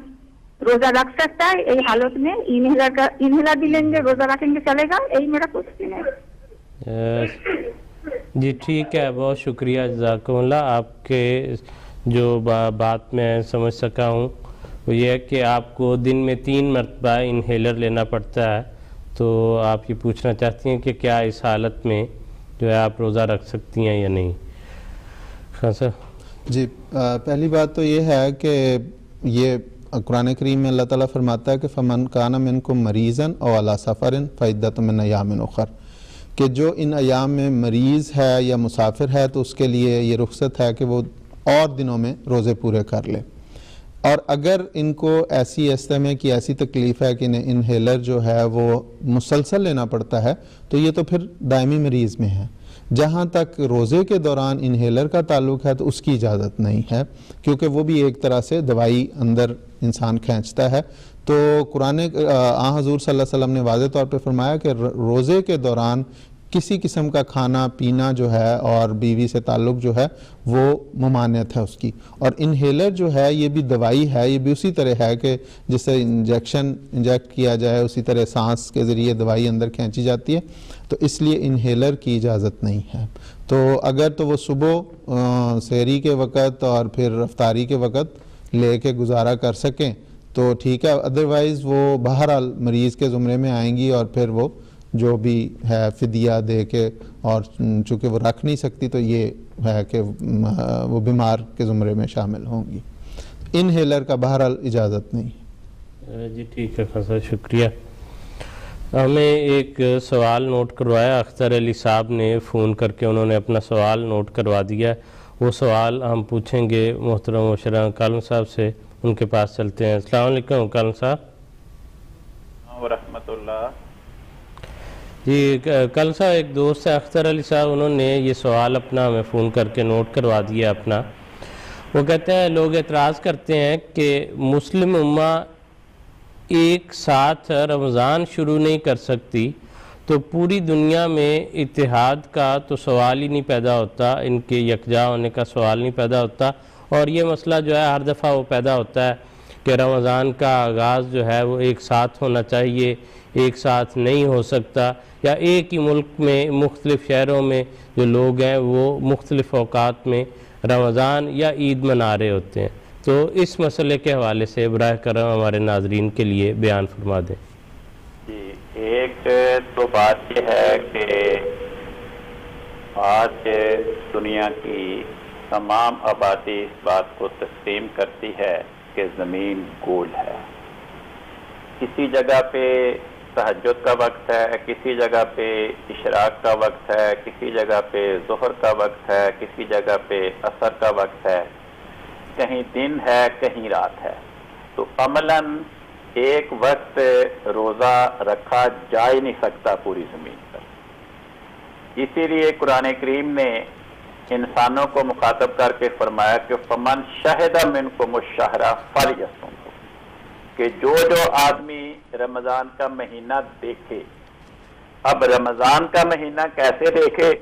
روزہ رکھ سکتا ہے یہ حالت میں؟ انہیلر بھی لیں گے روزہ رکھیں گے چلے گا؟ یہی میرا کوشچن ہے۔ جی ٹھیک ہے، بہت شکریہ، جزاکم اللہ۔ آپ کے جو بات میں سمجھ سکا ہوں وہ یہ ہے کہ آپ کو دن میں 3 مرتبہ انہیلر لینا پڑتا ہے، تو آپ یہ پوچھنا چاہتی ہیں کہ کیا اس حالت میں جو ہے آپ روزہ رکھ سکتی ہیں یا نہیں؟ خان صاحب جی، پہلی بات تو یہ ہے کہ یہ قرآن کریم میں اللہ تعالیٰ فرماتا ہے کہ فمن کان منکم مریضا او علی سفر فعدۃ من ایام اخر، کہ جو ان ایام میں مریض ہے یا مسافر ہے تو اس کے لیے یہ رخصت ہے کہ وہ اور دنوں میں روزے پورے کر لے۔ اور اگر ان کو ایسی استمے کی ایسی تکلیف ہے کہ انہیں انہیلر جو ہے وہ مسلسل لینا پڑتا ہے تو یہ تو پھر دائمی مریض میں ہے۔ جہاں تک روزے کے دوران انہیلر کا تعلق ہے تو اس کی اجازت نہیں ہے، کیونکہ وہ بھی ایک طرح سے دوائی اندر انسان کھینچتا ہے۔ تو قرآن حضور صلی اللہ علیہ وسلم نے واضح طور پہ فرمایا کہ روزے کے دوران کسی قسم کا کھانا پینا جو ہے اور بیوی سے تعلق جو ہے وہ ممانعت ہے اس کی۔ اور انہیلر جو ہے یہ بھی دوائی ہے، یہ بھی اسی طرح ہے کہ جس سے انجیکٹ کیا جائے اسی طرح سانس کے ذریعے دوائی اندر کھینچی جاتی ہے، تو اس لیے انہیلر کی اجازت نہیں ہے۔ تو اگر تو وہ صبح سحری کے وقت اور پھر افطاری کے وقت لے کے گزارا کر سکیں تو ٹھیک ہے، ادروائز وہ بہرحال مریض کے زمرے میں آئیں گی اور پھر وہ جو بھی ہے فدیہ دے کے، اور چونکہ وہ رکھ نہیں سکتی تو یہ ہے کہ وہ بیمار کے زمرے میں شامل ہوں گی۔ انہیلر کا بہرحال اجازت نہیں۔ جی ٹھیک ہے خاصا شکریہ۔ ہمیں ایک سوال نوٹ کروایا اختر علی صاحب نے فون کر کے، انہوں نے اپنا سوال نوٹ کروا دیا. وہ سوال ہم پوچھیں گے محترم مشرہ کالم صاحب سے. ان کے پاس چلتے ہیں. السلام علیکم کالم صاحب. ورحمۃ اللہ. جی کالم صاحب، ایک دوست ہے اختر علی صاحب، انہوں نے یہ سوال اپنا ہمیں فون کر کے نوٹ کروا دیا اپنا. وہ کہتے ہیں لوگ اعتراض کرتے ہیں کہ مسلم امہ ایک ساتھ رمضان شروع نہیں کر سکتی تو پوری دنیا میں اتحاد کا تو سوال ہی نہیں پیدا ہوتا، ان کے یکجا ہونے کا سوال نہیں پیدا ہوتا. اور یہ مسئلہ جو ہے ہر دفعہ وہ پیدا ہوتا ہے کہ رمضان کا آغاز جو ہے وہ ایک ساتھ ہونا چاہیے، ایک ساتھ نہیں ہو سکتا، یا ایک ہی ملک میں مختلف شہروں میں جو لوگ ہیں وہ مختلف اوقات میں رمضان یا عید منا رہے ہوتے ہیں. تو اس مسئلے کے حوالے سے براہ کرم ہمارے ناظرین کے لیے بیان فرما دیں. جی، ایک تو بات یہ ہے کہ آج دنیا کی تمام آبادی اس بات کو تسلیم کرتی ہے کہ زمین گول ہے. کسی جگہ پہ تہجد کا وقت ہے، کسی جگہ پہ اشراق کا وقت ہے، کسی جگہ پہ ظہر کا وقت ہے، کسی جگہ پہ عصر کا وقت ہے، کہیں دن ہے کہیں رات ہے. تو عملاً ایک وقت روزہ رکھا جا ہی نہیں سکتا پوری زمین پر. اسی لیے قرآن کریم نے انسانوں کو مخاطب کر کے فرمایا کہ فمن شہد منکم الشہر فلیصم، کہ جو آدمی رمضان کا مہینہ دیکھے. اب رمضان کا مہینہ کیسے دیکھے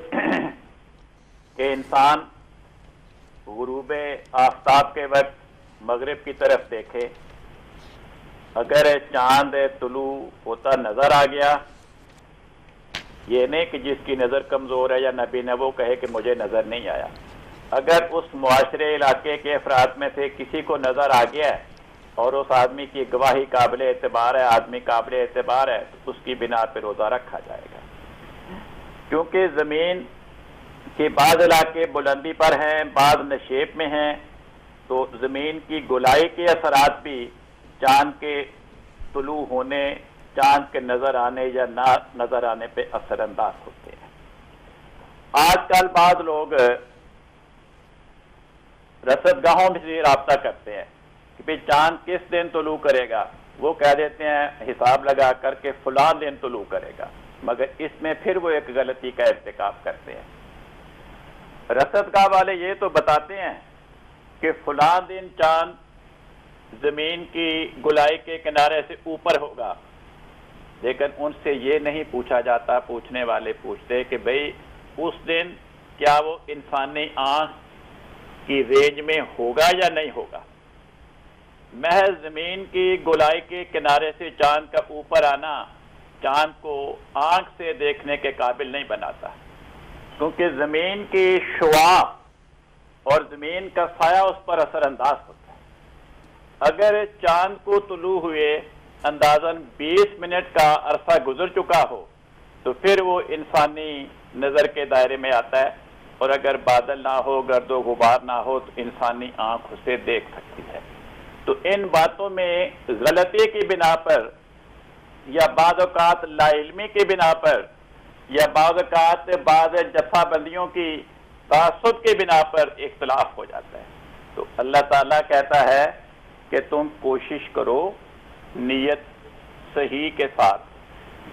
کہ انسان غروب آفتاب کے وقت مغرب کی طرف دیکھے، اگر چاند طلوع ہوتا نظر آ گیا، یہ نہیں کہ جس کی نظر کمزور ہے یا نبی نے وہ کہے کہ مجھے نظر نہیں آیا. اگر اس معاشرے علاقے کے افراد میں سے کسی کو نظر آ گیا ہے اور اس آدمی کی گواہی قابل اعتبار ہے، آدمی قابل اعتبار ہے، تو اس کی بنا پہ روزہ رکھا جائے گا. کیونکہ زمین کے بعض علاقے بلندی پر ہیں، بعض نشیب میں ہیں، تو زمین کی گولائی کے اثرات بھی چاند کے طلوع ہونے، چاند کے نظر آنے یا نہ نظر آنے پہ اثر انداز ہوتے ہیں. آج کل بعض لوگ رصدگاہوں میں سے رابطہ کرتے ہیں کہ بھئی چاند کس دن طلوع کرے گا. وہ کہہ دیتے ہیں حساب لگا کر کے فلاں دن طلوع کرے گا، مگر اس میں پھر وہ ایک غلطی کا ارتکاب کرتے ہیں. رصدگاہ والے یہ تو بتاتے ہیں کہ فلاں دن چاند زمین کی گولائی کے کنارے سے اوپر ہوگا، لیکن ان سے یہ نہیں پوچھا جاتا. پوچھنے والے پوچھتے کہ بھئی اس دن کیا وہ انسانی آنکھ کی رینج میں ہوگا یا نہیں ہوگا. محض زمین کی گولائی کے کنارے سے چاند کا اوپر آنا چاند کو آنکھ سے دیکھنے کے قابل نہیں بناتا، کیونکہ زمین کی شعاع اور زمین کا سایہ اس پر اثر انداز ہوتا ہے. اگر چاند کو طلوع ہوئے اندازاً 20 منٹ کا عرصہ گزر چکا ہو تو پھر وہ انسانی نظر کے دائرے میں آتا ہے، اور اگر بادل نہ ہو، گرد و غبار نہ ہو، تو انسانی آنکھ اسے دیکھ سکتی ہے. تو ان باتوں میں غلطی کی بنا پر، یا بعض اوقات لا علمی کی بنا پر، یا بعض اوقات بعض جفا بندیوں کی تعصب کی بنا پر اختلاف ہو جاتا ہے. تو اللہ تعالیٰ کہتا ہے کہ تم کوشش کرو نیت صحیح کے ساتھ.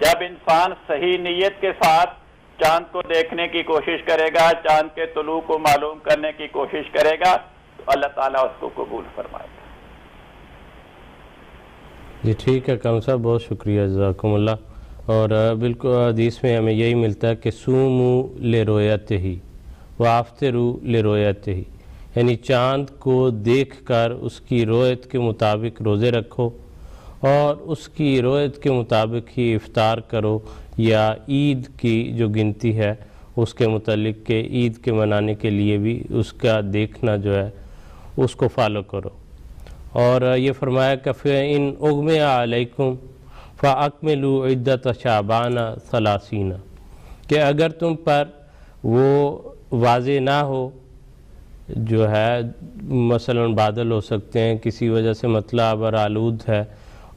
جب انسان صحیح نیت کے ساتھ چاند کو دیکھنے کی کوشش کرے گا، چاند کے طلوع کو معلوم کرنے کی کوشش کرے گا، تو اللہ تعالیٰ اس کو قبول فرمائے گا. جی ٹھیک ہے کام صاحب، بہت شکریہ، جزاکم اللہ. اور بالکل حدیث میں ہمیں یہی ملتا ہے کہ سومو لرؤیتہ وافطروا لرؤیتہ، یعنی چاند کو دیکھ کر اس کی رؤیت کے مطابق روزے رکھو اور اس کی رؤیت کے مطابق ہی افطار کرو، یا عید کی جو گنتی ہے اس کے متعلق کہ عید کے منانے کے لیے بھی اس کا دیکھنا جو ہے اس کو فالو کرو. اور یہ فرمایا کہ فَإِنْ أُغْمِيَ عَلَيْكُمْ فَأَكْمِلُوا عِدَّةَ شَعْبَانَ 30، کہ اگر تم پر وہ واضح نہ ہو، جو ہے مثلا بادل ہو سکتے ہیں، کسی وجہ سے مطلع ابر آلود ہے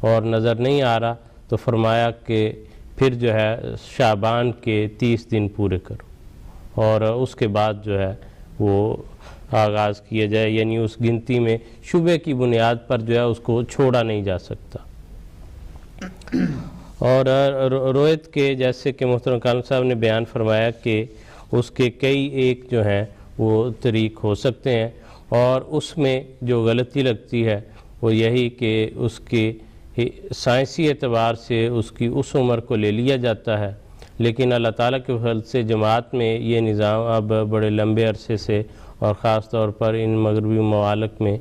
اور نظر نہیں آ رہا، تو فرمایا کہ پھر جو ہے شعبان کے 30 دن پورے کرو، اور اس کے بعد جو ہے وہ آغاز کیا جائے، یعنی اس گنتی میں شبہ کی بنیاد پر جو ہے اس کو چھوڑا نہیں جا سکتا۔ اور رویت کے جیسے کہ محترم کالم صاحب نے بیان فرمایا کہ اس کے کئی ایک جو ہیں وہ طریق ہو سکتے ہیں، اور اس میں جو غلطی لگتی ہے وہ یہی کہ اس کے سائنسی اعتبار سے اس کی اس عمر کو لے لیا جاتا ہے، لیکن اللہ تعالیٰ کے فضل سے جماعت میں یہ نظام اب بڑے لمبے عرصے سے، اور خاص طور پر ان مغربی ممالک میں،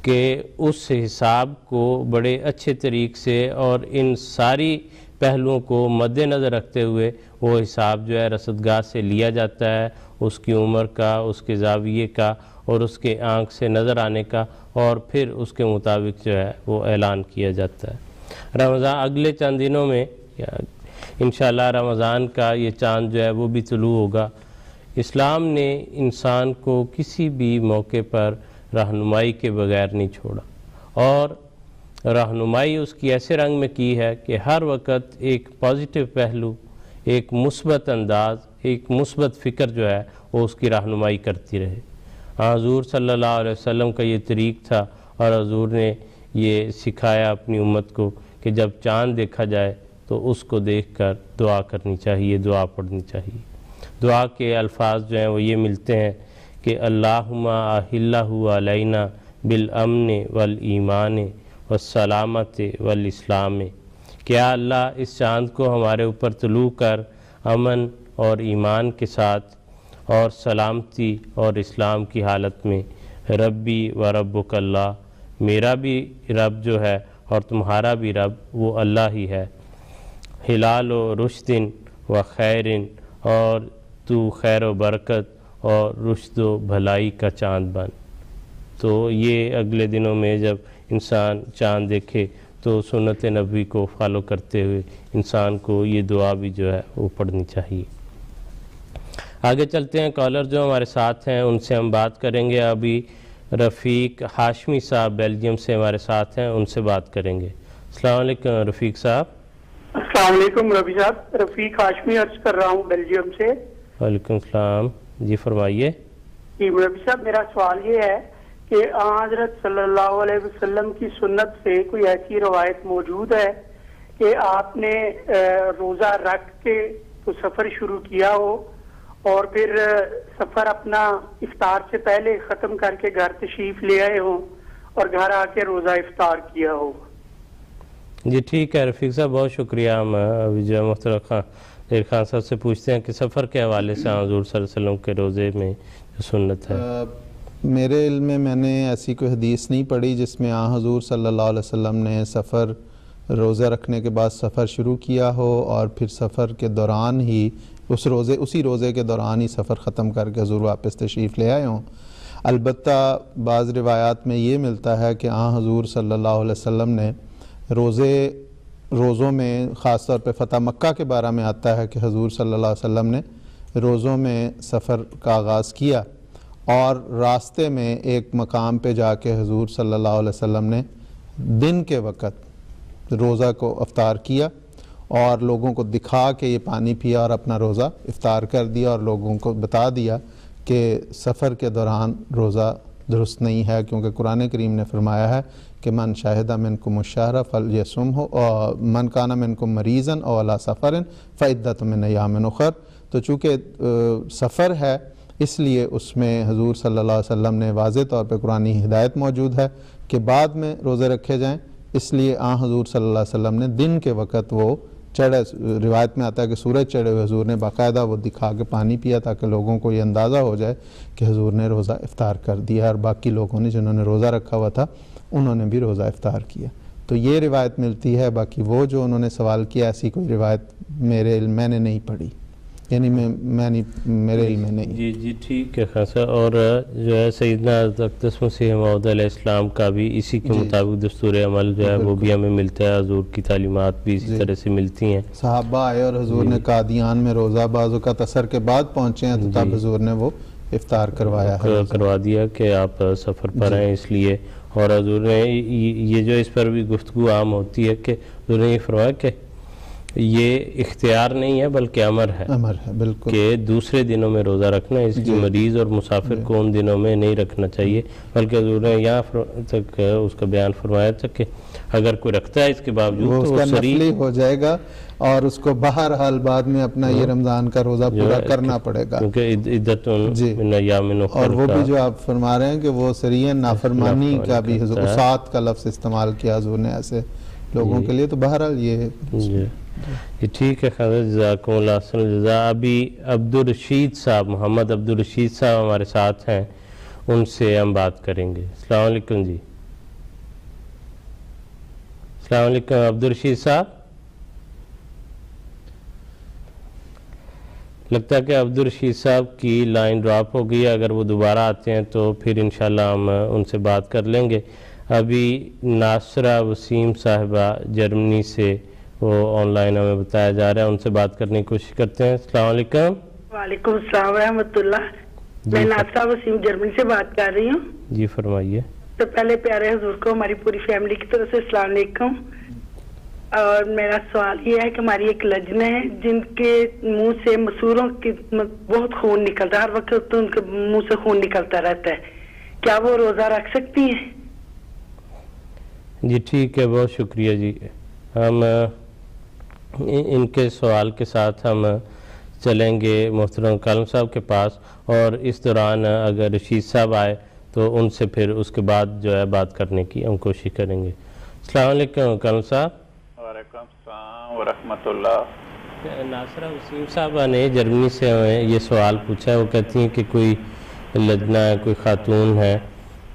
کہ اس حساب کو بڑے اچھے طریق سے اور ان ساری پہلوؤں کو مد نظر رکھتے ہوئے وہ حساب جو ہے رصدگاہ سے لیا جاتا ہے، اس کی عمر کا، اس کے زاویے کا، اور اس کے آنکھ سے نظر آنے کا، اور پھر اس کے مطابق جو ہے وہ اعلان کیا جاتا ہے۔ رمضان اگلے چند دنوں میں انشاءاللہ رمضان کا یہ چاند جو ہے وہ بھی طلوع ہوگا۔ اسلام نے انسان کو کسی بھی موقع پر رہنمائی کے بغیر نہیں چھوڑا، اور رہنمائی اس کی ایسے رنگ میں کی ہے کہ ہر وقت ایک پازیٹیو پہلو، ایک مثبت انداز، ایک مثبت فکر جو ہے وہ اس کی رہنمائی کرتی رہے۔ حضور صلی اللہ علیہ وسلم کا یہ طریق تھا، اور حضور نے یہ سکھایا اپنی امت کو کہ جب چاند دیکھا جائے تو اس کو دیکھ کر دعا کرنی چاہیے، دعا پڑھنی چاہیے۔ دعا کے الفاظ جو ہیں وہ یہ ملتے ہیں کہ اللہم احلہ علینا بالامن والایمان والسلامت والاسلام، کیا اللہ اس چاند کو ہمارے اوپر طلوع کر امن اور ایمان کے ساتھ اور سلامتی اور اسلام کی حالت میں، ربی و ربک اللہ، میرا بھی رب جو ہے اور تمہارا بھی رب وہ اللہ ہی ہے، ہلال و رشدن و خیرن، اور تو خیر و برکت اور رشد و بھلائی کا چاند بن۔ تو یہ اگلے دنوں میں جب انسان چاند دیکھے تو سنت نبوی کو فالو کرتے ہوئے انسان کو یہ دعا بھی جو ہے وہ پڑھنی چاہیے۔ آگے چلتے ہیں، کالر جو ہمارے ساتھ ہیں ان سے ہم بات کریں گے۔ ابھی رفیق ہاشمی صاحب بیلجیم سے ہمارے ساتھ ہیں، ان سے بات کریں گے۔ السلام علیکم رفیق صاحب۔ السلام علیکم ربی صاحب، رفیق ہاشمی عرض کر رہا ہوں بیلجیم سے۔ وعلیکم السلام، جی فرمائیے۔ جی ربی صاحب، میرا سوال یہ ہے کہ حضرت صلی اللہ علیہ وسلم کی سنت سے کوئی ایسی روایت موجود ہے کہ آپ نے روزہ رکھ کے تو سفر شروع کیا ہو، اور پھر سفر اپنا افطار سے پہلے ختم کر کے گھر تشریف لے آئے ہوں اور گھر آ کے روزہ افطار کیا ہو؟ جی ٹھیک ہے رفیق صاحب، بہت شکریہ۔ ہم ابھی جو محترم خان صاحب سے پوچھتے ہیں کہ سفر کے حوالے سے حضور صلی اللہ علیہ وسلم کے روزے میں جو سنت ہے۔ میرے علم میں نے ایسی کوئی حدیث نہیں پڑھی جس میں حضور صلی اللہ علیہ وسلم نے سفر روزہ رکھنے کے بعد سفر شروع کیا ہو، اور پھر سفر کے دوران ہی اسی روزے کے دوران ہی سفر ختم کر کے حضور واپس تشریف لے آئے ہوں۔ البتہ بعض روایات میں یہ ملتا ہے کہ حضور صلی اللہ علیہ وسلم نے روزوں میں، خاص طور پہ فتح مکہ کے بارے میں آتا ہے کہ حضور صلی اللہ علیہ وسلم نے روزوں میں سفر کا آغاز کیا، اور راستے میں ایک مقام پہ جا کے حضور صلی اللہ علیہ وسلم نے دن کے وقت روزہ کو افطار کیا، اور لوگوں کو دکھا کے یہ پانی پیا اور اپنا روزہ افطار کر دیا، اور لوگوں کو بتا دیا کہ سفر کے دوران روزہ درست نہیں ہے، کیونکہ قرآن کریم نے فرمایا ہے کہ من شاہد منکم الشہر فلیصمہ، اور من کان منکم مریضا او علی سفر فعدۃ من ایام اخر۔ تو چونکہ سفر ہے اس لیے اس میں حضور صلی اللہ علیہ وسلم نے واضح طور پہ قرآنی ہدایت موجود ہے کہ بعد میں روزے رکھے جائیں، اس لیے حضور صلی اللہ علیہ وسلم نے دن کے وقت وہ چڑھے، روایت میں آتا ہے کہ سورج چڑھے ہوئے حضور نے باقاعدہ وہ دکھا کے پانی پیا تاکہ لوگوں کو یہ اندازہ ہو جائے کہ حضور نے روزہ افطار کر دیا، اور باقی لوگوں نے جنہوں نے روزہ رکھا ہوا تھا انہوں نے بھی روزہ افطار کیا۔ تو یہ روایت ملتی ہے، باقی وہ جو انہوں نے سوال کیا ایسی کوئی روایت میرے علم میں نے نہیں پڑھی، یعنی میرے علم میں نہیں۔ جی ٹھیک ہے خاصا۔ اور جو ہے سیدنا اقدس مسیح موعود علیہ السلام کا بھی اسی کے مطابق دستور عمل جو ہے وہ بھی ہمیں ملتا ہے، حضور کی تعلیمات بھی اسی طرح سے ملتی ہیں۔ صحابہ آئے اور حضور نے قادیان میں روزہ بعض اوقات عصر کے بعد پہنچے ہیں، تو تب حضور نے وہ افطار کروا دیا کہ آپ سفر پر ہیں اس لیے، اور حضور نے یہ جو اس پر بھی گفتگو عام ہوتی ہے کہ حضور نے یہ فرمایا کہ یہ اختیار نہیں ہے بلکہ امر ہے بالکل کہ دوسرے دنوں میں روزہ رکھنا، اس لیے مریض اور مسافر کو ان دنوں میں نہیں رکھنا چاہیے، بلکہ حضور نے یہاں تک اس کا بیان فرمایا تھا کہ اگر کوئی رکھتا ہے اس کے باوجود وہ تو اس کا نفلی ہو جائے گا اور اس کو بہرحال بعد میں اپنا یہ رمضان کا روزہ پورا کرنا پڑے گا، کیونکہ عدت من ایام اخر، اور وہ بھی جو آپ فرما رہے ہیں کہ وہ سریعاً نافرمانی کا بھی اسات کا لفظ استعمال کیا حضور نے ایسے لوگوں کے لیے، تو بہرحال یہ ٹھیک ہے خیر، جزاکم اللہ احسن الجزاء۔ ابھی عبدالرشید صاحب، محمد عبدالرشید صاحب ہمارے ساتھ ہیں، ان سے ہم بات کریں گے۔ السلام علیکم جی۔ السلام علیکم عبدالرشید صاحب، لگتا ہے کہ عبدالرشید صاحب کی لائن ڈراپ ہو گئی ہے، اگر وہ دوبارہ آتے ہیں تو پھر انشاءاللہ ہم ان سے بات کر لیں گے۔ ابھی ناصرہ وسیم صاحبہ جرمنی سے وہ آن لائن ہمیں بتایا جا رہا ہے، ان سے بات کرنے کی کوشش کرتے ہیں۔ السلام علیکم۔ وعلیکم السلام ورحمۃ اللہ، میں ناصرہ وسیم جرمنی سے بات کر رہی ہوں۔ جی فرمائیے۔ تو پہلے پیارے حضور کو ہماری پوری فیملی کی طرف سے السلام علیکم۔ اور میرا سوال یہ ہے کہ ہماری ایک لجنہ ہے جن کے منہ سے مسوروں کی بہت خون نکلتا ہے، ہر وقت ان کے منہ سے خون نکلتا رہتا ہے، کیا وہ روزہ رکھ سکتی ہیں؟ جی ٹھیک ہے، بہت شکریہ جی۔ ہم ان کے سوال کے ساتھ ہم چلیں گے محترم کالم صاحب کے پاس، اور اس دوران اگر رشید صاحب آئے تو ان سے پھر اس کے بعد جو ہے بات کرنے کی ہم کوشش کریں گے۔ السلام علیکم کالم صاحب۔ وعلیکم السلام ورحمۃ اللہ۔ ناصرہ وسیم صاحبہ نے جرمنی سے ہمیں یہ سوال پوچھا ہے، وہ کہتی ہیں کہ کوئی لجنہ ہے، کوئی خاتون ہے،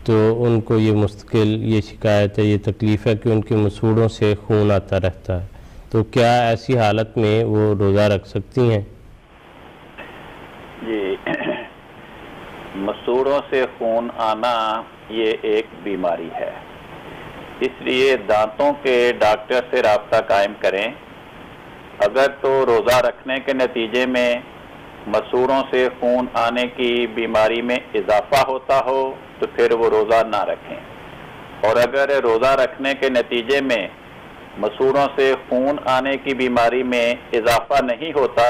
تو ان کو یہ مستقل یہ شکایت ہے، یہ تکلیف ہے کہ ان کے مسوڑوں سے خون آتا رہتا ہے، تو کیا ایسی حالت میں وہ روزہ رکھ سکتی ہیں؟ جی، مسوڑوں سے خون آنا یہ ایک بیماری ہے، اس لیے دانتوں کے ڈاکٹر سے رابطہ قائم کریں۔ اگر تو روزہ رکھنے کے نتیجے میں مسوڑوں سے خون آنے کی بیماری میں اضافہ ہوتا ہو تو پھر وہ روزہ نہ رکھیں، اور اگر روزہ رکھنے کے نتیجے میں مسوڑوں سے خون آنے کی بیماری میں اضافہ نہیں ہوتا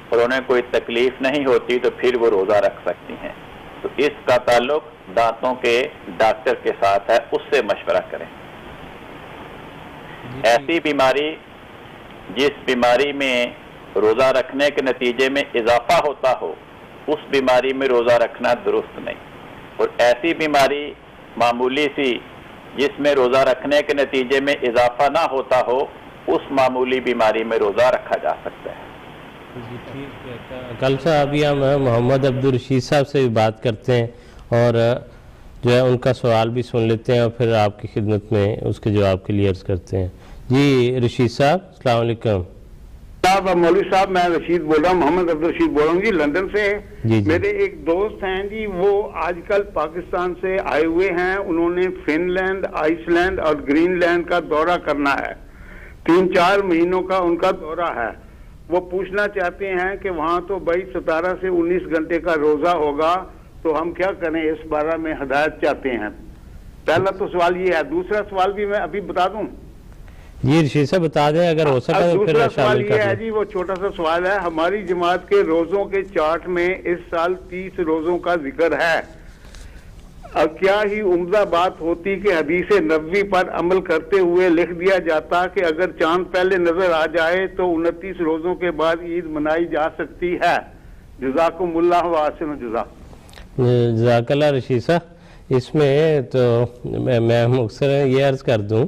اور انہیں کوئی تکلیف نہیں ہوتی تو پھر وہ روزہ رکھ سکتی ہیں۔ تو اس کا تعلق دانتوں کے ڈاکٹر کے ساتھ ہے، اس سے مشورہ کریں۔ ایسی بیماری جس بیماری میں روزہ رکھنے کے نتیجے میں اضافہ ہوتا ہو، اس بیماری میں روزہ رکھنا درست نہیں، اور ایسی بیماری معمولی سی جس میں روزہ رکھنے کے نتیجے میں اضافہ نہ ہوتا ہو، اس معمولی بیماری میں روزہ رکھا جا سکتا ہے۔ جی ٹھیک ہے، کل سے ابھی ہم محمد عبدالرشید صاحب سے بھی بات کرتے ہیں اور جو ہے ان کا سوال بھی سن لیتے ہیں، اور پھر آپ کی خدمت میں اس کے جواب کے لیے عرض کرتے ہیں۔ جی رشید صاحب السلام علیکم۔ مولوی صاحب میں رشید بول رہا ہوں، محمد عبدالرشید بول رہا ہوں جی، لندن سے۔ جی میرے ایک دوست ہیں جی، وہ آج کل پاکستان سے آئے ہوئے ہیں، انہوں نے فن لینڈ، آئس لینڈ اور گرین لینڈ کا دورہ کرنا ہے، 3-4 مہینوں کا ان کا دورہ ہے۔ وہ پوچھنا چاہتے ہیں کہ وہاں تو بھائی 17 سے 19 گھنٹے کا روزہ ہوگا، تو ہم کیا کریں، اس بارے میں ہدایت چاہتے ہیں۔ پہلا تو سوال یہ ہے، دوسرا سوال بھی میں ابھی بتا دوں؟ جی رشید صاحب بتا دیں اگر ہو سکا تو پھر دوسرا سوال شامل یہ کر ہے لیں۔ جی، وہ چھوٹا سا سوال ہے، ہماری جماعت کے روزوں کے چارٹ میں اس سال 30 روزوں کا ذکر ہے، اب کیا ہی عمدہ بات ہوتی کہ حدیث نبوی پر عمل کرتے ہوئے لکھ دیا جاتا کہ اگر چاند پہلے نظر آ جائے تو 29 روزوں کے بعد عید منائی جا سکتی ہے۔ جزاکم اللہ واسن الجزا۔ جزاک اللہ رشید صاحب، اس میں تو میں مختصر یہ عرض کر دوں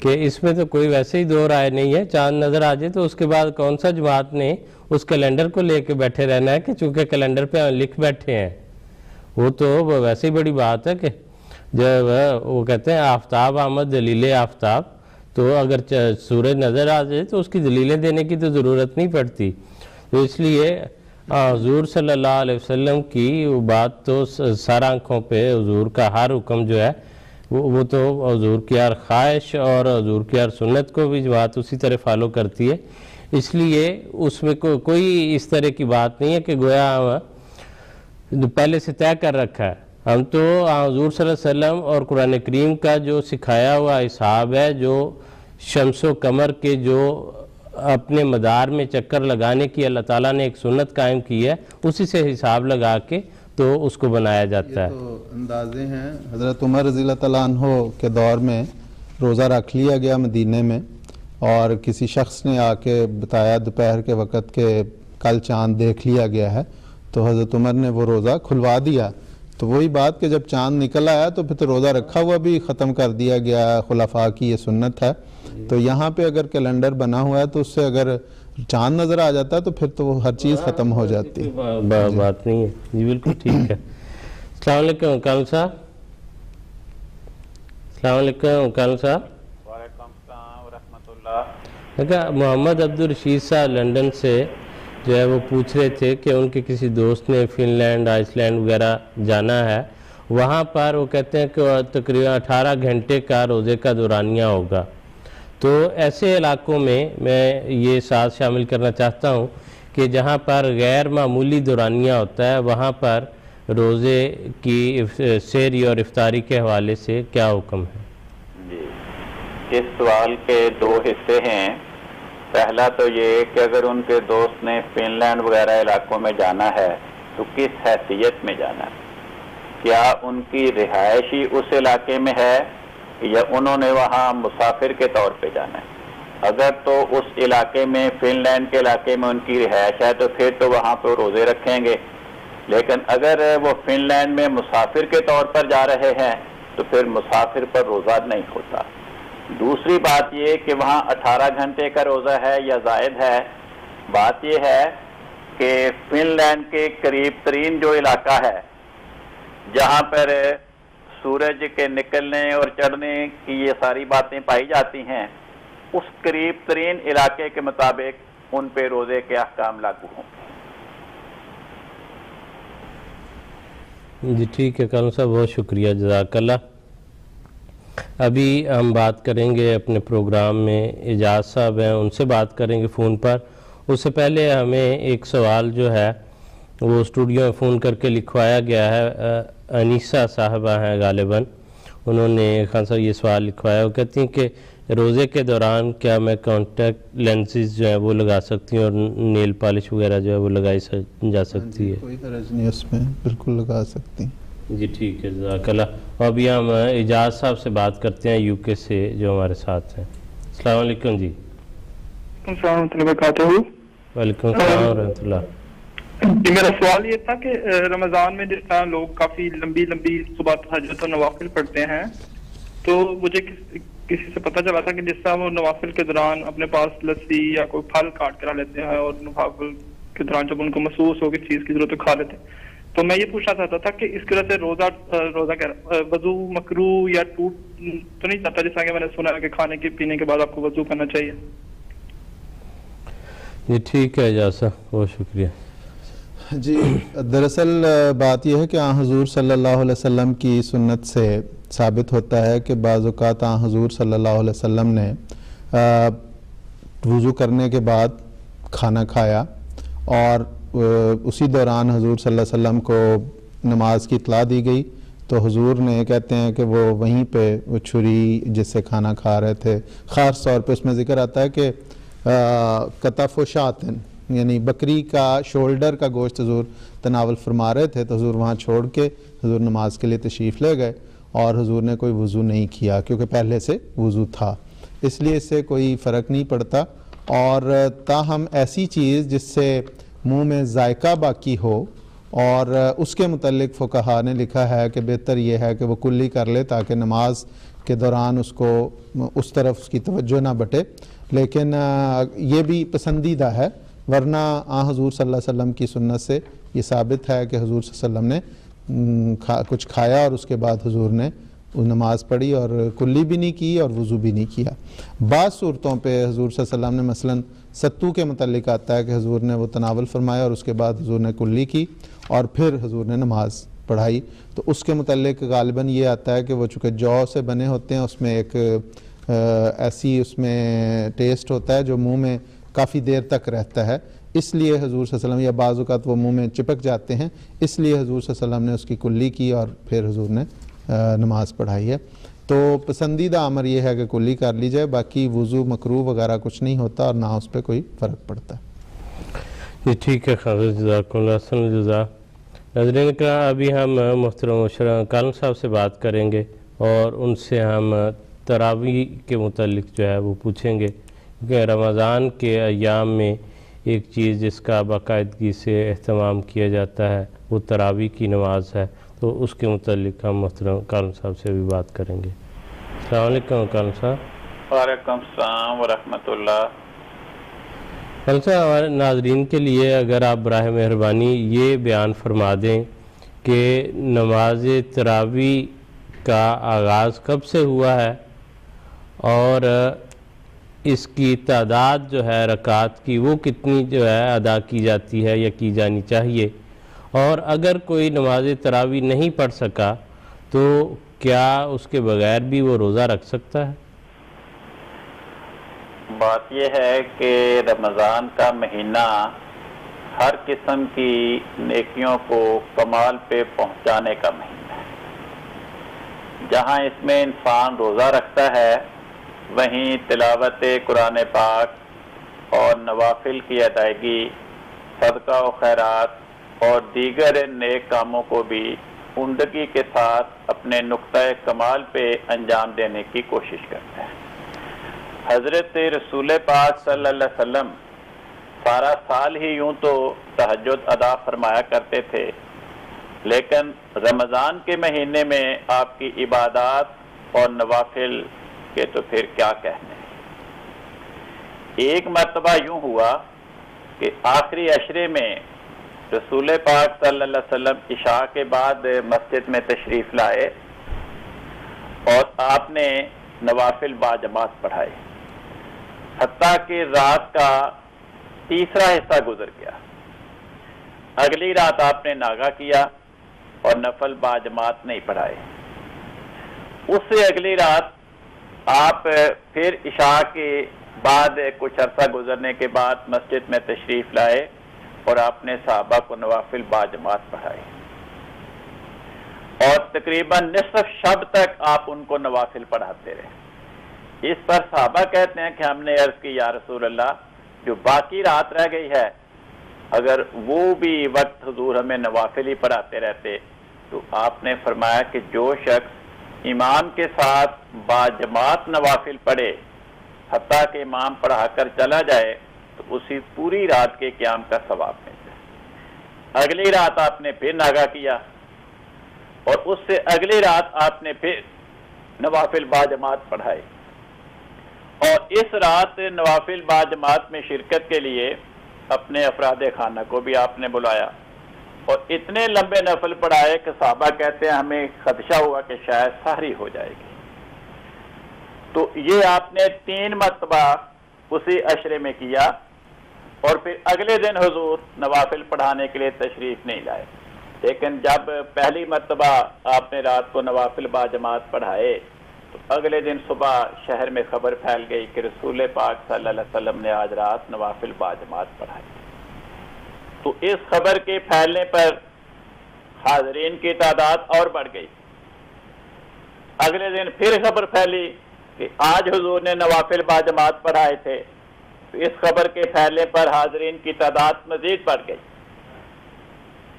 کہ اس میں تو کوئی ویسے ہی دو رائے نہیں ہے، چاند نظر آ جائے تو اس کے بعد کون سا جماعت نے اس کیلنڈر کو لے کے بیٹھے رہنا ہے کہ چونکہ کیلنڈر پہ لکھ بیٹھے ہیں، وہ تو ویسے ہی بڑی بات ہے کہ جب وہ کہتے ہیں آفتاب آمد دلیل آفتاب، تو اگر سورج نظر آ جائے تو اس کی دلیلیں دینے کی تو ضرورت نہیں پڑتی۔ تو اس لیے حضور صلی اللہ علیہ وسلم کی وہ بات تو سر آنکھوں پہ حضور کا ہر حکم جو ہے وہ تو حضور کی ہر خواہش اور حضور کی ہر سنت کو بھی جماعت اسی طرح فالو کرتی ہے، اس لیے اس میں کوئی اس طرح کی بات نہیں ہے کہ گویا پہلے سے طے کر رکھا ہے۔ ہم تو حضور صلی اللہ علیہ وسلم اور قرآن کریم کا جو سکھایا ہوا حساب ہے، جو شمس و قمر کے جو اپنے مدار میں چکر لگانے کی اللہ تعالیٰ نے ایک سنت قائم کی ہے، اسی سے حساب لگا کے تو اس کو بنایا جاتا ہے۔ تو اندازے ہیں، حضرت عمر رضی اللہ تعالیٰ عنہ کے دور میں روزہ رکھ لیا گیا مدینے میں، اور کسی شخص نے آ کے بتایا دوپہر کے وقت کہ کل چاند دیکھ لیا گیا ہے، تو حضرت عمر نے وہ روزہ کھلوا دیا۔ تو وہی بات کہ جب چاند نکل آیا تو پھر تو روزہ رکھا ہوا بھی ختم کر دیا گیا، خلفاء کی یہ سنت ہے۔ تو یہاں پہ اگر کیلنڈر بنا ہوا ہے تو اس سے اگر چاند نظر آ جاتا ہے تو پھر تو وہ ہر چیز ختم ہو جاتی ہے۔ بات نہیں ہے جی، بالکل ٹھیک ہے۔ السلام علیکم کامل صاحب۔ السلام علیکم کامل صاحب۔ وعلیکم السلام ورحمۃ اللہ۔ دیکھا محمد عبدالرشید صاحب لنڈن سے جو ہے وہ پوچھ رہے تھے کہ ان کے کسی دوست نے فن لینڈ، آئس لینڈ وغیرہ جانا ہے، وہاں پر وہ کہتے ہیں کہ تقریباً 18 گھنٹے کا روزے کا دورانیہ ہوگا۔ تو ایسے علاقوں میں میں یہ ساتھ شامل کرنا چاہتا ہوں کہ جہاں پر غیر معمولی دورانیہ ہوتا ہے وہاں پر روزے کی سحری اور افطاری کے حوالے سے کیا حکم ہے؟ جی، اس سوال کے دو حصے ہیں۔ پہلا تو یہ کہ اگر ان کے دوست نے فن لینڈ وغیرہ علاقوں میں جانا ہے تو کس حیثیت میں جانا ہے؟ کیا ان کی رہائش ہی اس علاقے میں ہے یا انہوں نے وہاں مسافر کے طور پہ جانا ہے؟ اگر تو اس علاقے میں فن لینڈ کے علاقے میں ان کی رہائش ہے تو پھر تو وہاں پہ روزے رکھیں گے، لیکن اگر وہ فن لینڈ میں مسافر کے طور پر جا رہے ہیں تو پھر مسافر پر روزہ نہیں ہوتا۔ دوسری بات یہ کہ وہاں 18 گھنٹے کا روزہ ہے یا زائد ہے۔ بات یہ ہے کہ فن لینڈ کے قریب ترین جو علاقہ ہے جہاں پر سورج کے نکلنے اور چڑھنے کی یہ ساری باتیں پائی جاتی ہیں، اس قریب ترین علاقے کے مطابق ان پہ روزے کے احکام لاگو ہوں۔ جی ٹھیک ہے کامل صاحب، بہت شکریہ، جزاک اللہ۔ ابھی ہم بات کریں گے اپنے پروگرام میں، اعجاز صاحب ہیں ان سے بات کریں گے فون پر۔ اس سے پہلے ہمیں ایک سوال جو ہے وہ اسٹوڈیو میں فون کر کے لکھوایا گیا ہے، انیسہ صاحبہ ہیں غالباً، انہوں نے خان صاحب یہ سوال لکھوایا، وہ کہتی ہیں کہ روزے کے دوران کیا میں کانٹیکٹ لینسز جو ہیں وہ لگا سکتی ہوں اور نیل پالش وغیرہ جو ہے وہ لگائی جا سکتی ہے؟ کوئی حرج نہیں اس میں، بالکل لگا سکتی ہیں۔ جی ٹھیک ہے، جزاک اللہ۔ اور ابھی ہم اعجاز صاحب سے بات کرتے ہیں یو کے سے جو ہمارے ساتھ ہیں۔ السلام علیکم جی۔ السلام علیکم وبرکاتہ۔ وعلیکم السلام ورحمۃ اللہ۔ جی میرا سوال یہ تھا کہ رمضان میں جس طرح لوگ کافی لمبی صبح تہجد و نوافل پڑھتے ہیں، تو مجھے کسی سے پتہ چلا تھا کہ جس طرح وہ نوافل کے دوران اپنے پاس لسی یا کوئی پھل کاٹ کر لیتے ہیں اور نوافل کے دوران جب ان کو محسوس ہو کہ چیز کی ضرورت کھا لیتے ہیں، تو میں یہ پوچھنا چاہتا تھا کہ اس کی وجہ سے وضو مکروہ یا ٹوٹ تو نہیں جاتا، جس طرح کہ میں نے سنا ہے کہ کھانے کے پینے کے بعد آپ کو وضو کرنا چاہیے؟ جی ٹھیک ہے اعجاز صاحب، بہت شکریہ۔ جی دراصل بات یہ ہے کہ آن حضور صلی اللہ علیہ وسلم کی سنت سے ثابت ہوتا ہے کہ بعض اوقات آن حضور صلی اللہ علیہ وسلم نے وضو کرنے کے بعد کھانا کھایا، اور اسی دوران حضور صلی اللہ علیہ وسلم کو نماز کی اطلاع دی گئی، تو حضور نے کہتے ہیں کہ وہ وہیں پہ وہ چھری جس سے کھانا کھا رہے تھے، خاص طور پہ اس میں ذکر آتا ہے کہ کتف و شاتن، یعنی بکری کا شولڈر کا گوشت حضور تناول فرما رہے تھے، تو حضور وہاں چھوڑ کے حضور نماز کے لیے تشریف لے گئے، اور حضور نے کوئی وضو نہیں کیا کیونکہ پہلے سے وضو تھا، اس لیے اس سے کوئی فرق نہیں پڑتا۔ اور تاہم ایسی چیز جس سے منہ میں ذائقہ باقی ہو، اور اس کے متعلق فقہاء نے لکھا ہے کہ بہتر یہ ہے کہ وہ کلی کر لے تاکہ نماز کے دوران اس کو اس طرف اس کی توجہ نہ بٹے، لیکن یہ بھی پسندیدہ ہے، ورنہ حضور صلی اللہ علیہ وسلم کی سنت سے یہ ثابت ہے کہ حضور صلی اللہ علیہ وسلم نے کچھ کھایا اور اس کے بعد حضور نے نماز پڑھی اور کلی بھی نہیں کی اور وضو بھی نہیں کیا۔ بعض صورتوں پہ حضور صلی اللہ علیہ وسلم نے مثلاً ستو کے متعلق آتا ہے کہ حضور نے وہ تناول فرمایا اور اس کے بعد حضور نے کلی کی اور پھر حضور نے نماز پڑھائی، تو اس کے متعلق غالباً یہ آتا ہے کہ وہ چونکہ جو سے بنے ہوتے ہیں، اس میں ایک ایسی اس میں ٹیسٹ ہوتا ہے جو منہ میں کافی دیر تک رہتا ہے، اس لیے حضور صلی اللہ علیہ وسلم، یا بعض اوقات وہ منہ میں چپک جاتے ہیں، اس لیے حضور صلی اللہ علیہ وسلم نے اس کی کلی کی اور پھر حضور نے نماز پڑھائی ہے۔ تو پسندیدہ امر یہ ہے کہ کلی کر لی جائے، باقی وضو مکروہ وغیرہ کچھ نہیں ہوتا اور نہ اس پہ کوئی فرق پڑتا ہے۔ جی ٹھیک ہے خالد، جزاکم اللہ حسن الجزا۔ ناظرین کا ابھی ہم محترم کالم صاحب سے بات کریں گے اور ان سے ہم تراویح کے متعلق جو ہے وہ پوچھیں گے، کیونکہ رمضان کے ایام میں ایک چیز جس کا باقاعدگی سے اہتمام کیا جاتا ہے وہ تراویح کی نماز ہے، تو اس کے متعلق ہم محترم کالم صاحب سے بھی بات کریں گے۔ السلام علیکم کالم صاحب۔ وعلیکم السلام ورحمۃ اللہ۔ کالم صاحب، ہمارے ناظرین کے لیے اگر آپ براہ مہربانی یہ بیان فرما دیں کہ نماز تراویح کا آغاز کب سے ہوا ہے اور اس کی تعداد جو ہے رکعات کی وہ کتنی جو ہے ادا کی جاتی ہے یا کی جانی چاہیے، اور اگر کوئی نماز تراویح نہیں پڑھ سکا تو کیا اس کے بغیر بھی وہ روزہ رکھ سکتا ہے؟ بات یہ ہے کہ رمضان کا مہینہ ہر قسم کی نیکیوں کو کمال پہ پہنچانے کا مہینہ ہے۔ جہاں اس میں انسان روزہ رکھتا ہے، وہیں تلاوت قرآن پاک اور نوافل کی ادائیگی، صدقہ و خیرات اور دیگر نیک کاموں کو بھی عمدگی کے ساتھ اپنے نقطۂ کمال پہ انجام دینے کی کوشش کرتے ہیں۔ حضرت رسول پاک صلی اللہ علیہ وسلم سارا سال ہی یوں تو تہجد ادا فرمایا کرتے تھے، لیکن رمضان کے مہینے میں آپ کی عبادات اور نوافل کے تو پھر کیا کہنے۔ ایک مرتبہ یوں ہوا کہ آخری عشرے میں رسول پاک صلی اللہ علیہ وسلم عشاء کے بعد مسجد میں تشریف لائے اور آپ نے نوافل باجماعت پڑھائے، حتیٰ کہ رات کا تیسرا حصہ گزر گیا۔ اگلی رات آپ نے ناغہ کیا اور نفل باجماعت نہیں پڑھائے۔ اس سے اگلی رات آپ پھر عشاء کے بعد کچھ عرصہ گزرنے کے بعد مسجد میں تشریف لائے اور آپ نے صحابہ کو نوافل باجماعت پڑھائے، اور تقریباً نصف شب تک آپ ان کو نوافل پڑھاتے رہے۔ اس پر صحابہ کہتے ہیں کہ ہم نے عرض کی یا رسول اللہ، جو باقی رات رہ گئی ہے اگر وہ بھی وقت حضور ہمیں نوافل ہی پڑھاتے رہتے، تو آپ نے فرمایا کہ جو شخص امام کے ساتھ باجماعت نوافل پڑھے حتیٰ کہ امام پڑھا کر چلا جائے تو اسی پوری رات کے قیام کا ثواب ملتا ہے۔ اگلی رات آپ نے پھر ناغہ کیا اور اس سے اگلی رات آپ نے پھر نوافل باجماعت پڑھائے، اور اس رات نوافل باجماعت میں شرکت کے لیے اپنے افراد خانہ کو بھی آپ نے بلایا اور اتنے لمبے نفل پڑھائے کہ صحابہ کہتے ہیں ہمیں خدشہ ہوا کہ شاید سحری ہو جائے گی۔ تو یہ آپ نے 3 مرتبہ اسی عشرے میں کیا، اور پھر اگلے دن حضور نوافل پڑھانے کے لیے تشریف نہیں لائے، لیکن جب پہلی مرتبہ آپ نے رات کو نوافل باجماعت پڑھائے تو اگلے دن صبح شہر میں خبر پھیل گئی کہ رسول پاک صلی اللہ علیہ وسلم نے آج رات نوافل باجماعت پڑھائی۔ تو اس خبر کے پھیلنے پر حاضرین کی تعداد اور بڑھ گئی۔ اگلے دن پھر خبر پھیلی کہ آج حضور نے نوافل باجماعت پڑھائے تھے، تو اس خبر کے پھیلنے پر حاضرین کی تعداد مزید بڑھ گئی۔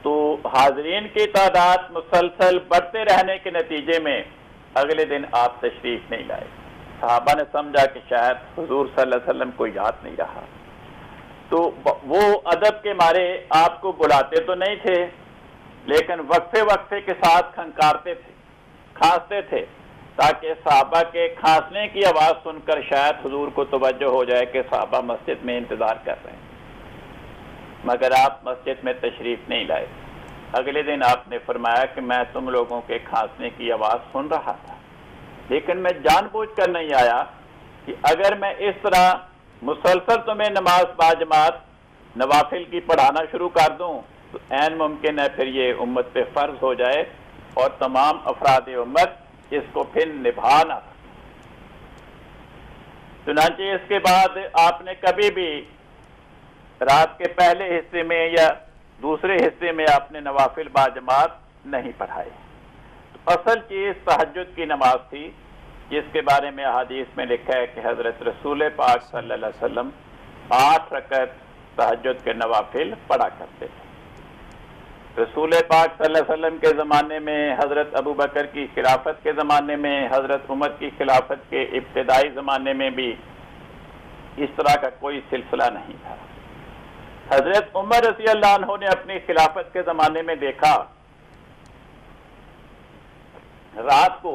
تو حاضرین کی تعداد مسلسل بڑھتے رہنے کے نتیجے میں اگلے دن آپ تشریف نہیں لائے۔ صحابہ نے سمجھا کہ شاید حضور صلی اللہ علیہ وسلم کو یاد نہیں رہا، تو وہ ادب کے مارے آپ کو بلاتے تو نہیں تھے، لیکن وقفے وقفے کے ساتھ کھنکارتے تھے، کھانستے تھے، تاکہ صحابہ کے کھانسنے کی آواز سن کر شاید حضور کو توجہ ہو جائے کہ صحابہ مسجد میں انتظار کر رہے ہیں۔ مگر آپ مسجد میں تشریف نہیں لائے۔ اگلے دن آپ نے فرمایا کہ میں تم لوگوں کے کھانسنے کی آواز سن رہا تھا، لیکن میں جان بوجھ کر نہیں آیا کہ اگر میں اس طرح مسلسل تمہیں نماز باجماعت نوافل کی پڑھانا شروع کر دوں تو عین ممکن ہے پھر یہ امت پہ فرض ہو جائے اور تمام افراد امت اس کو پھر نبھا نہ سکے۔ چنانچہ اس کے بعد آپ نے کبھی بھی رات کے پہلے حصے میں یا دوسرے حصے میں آپ نے نوافل باجماعت نہیں پڑھائے۔ تو اصل چیز تہجد کی نماز تھی، جس کے بارے میں احادیث میں لکھا ہے کہ حضرت رسول پاک صلی اللہ علیہ وسلم 8 رکعت تہجد کے نوافل پڑھا کرتے تھے۔ رسول پاک صلی اللہ علیہ وسلم کے زمانے میں، حضرت ابو بکر کی خلافت کے زمانے میں، حضرت عمر کی خلافت کے ابتدائی زمانے میں بھی اس طرح کا کوئی سلسلہ نہیں تھا۔ حضرت عمر رضی اللہ عنہ نے اپنی خلافت کے زمانے میں دیکھا رات کو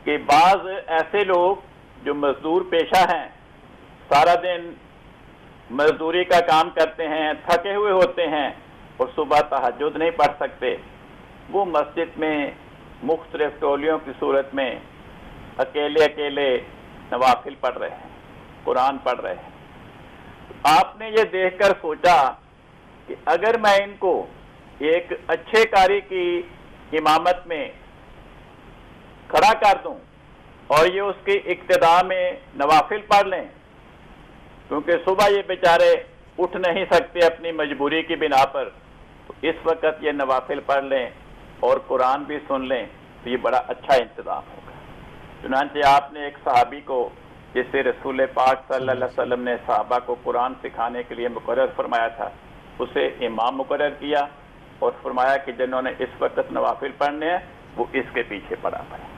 کہ بعض ایسے لوگ جو مزدور پیشہ ہیں، سارا دن مزدوری کا کام کرتے ہیں، تھکے ہوئے ہوتے ہیں اور صبح تہجد نہیں پڑھ سکتے، وہ مسجد میں مختلف ٹولیوں کی صورت میں اکیلے اکیلے نوافل پڑھ رہے ہیں، قرآن پڑھ رہے ہیں۔ آپ نے یہ دیکھ کر سوچا کہ اگر میں ان کو ایک اچھے قاری کی امامت میں کھڑا کر دوں اور یہ اس کی اقتداء میں نوافل پڑھ لیں، کیونکہ صبح یہ بیچارے اٹھ نہیں سکتے اپنی مجبوری کی بنا پر، تو اس وقت یہ نوافل پڑھ لیں اور قرآن بھی سن لیں تو یہ بڑا اچھا انتظام ہوگا۔ چنانچہ آپ نے ایک صحابی کو، جس سے رسول پاک صلی اللہ علیہ وسلم نے صحابہ کو قرآن سکھانے کے لیے مقرر فرمایا تھا، اسے امام مقرر کیا اور فرمایا کہ جنہوں نے اس وقت نوافل پڑھنے ہیں وہ اس کے پیچھے پڑا پڑے۔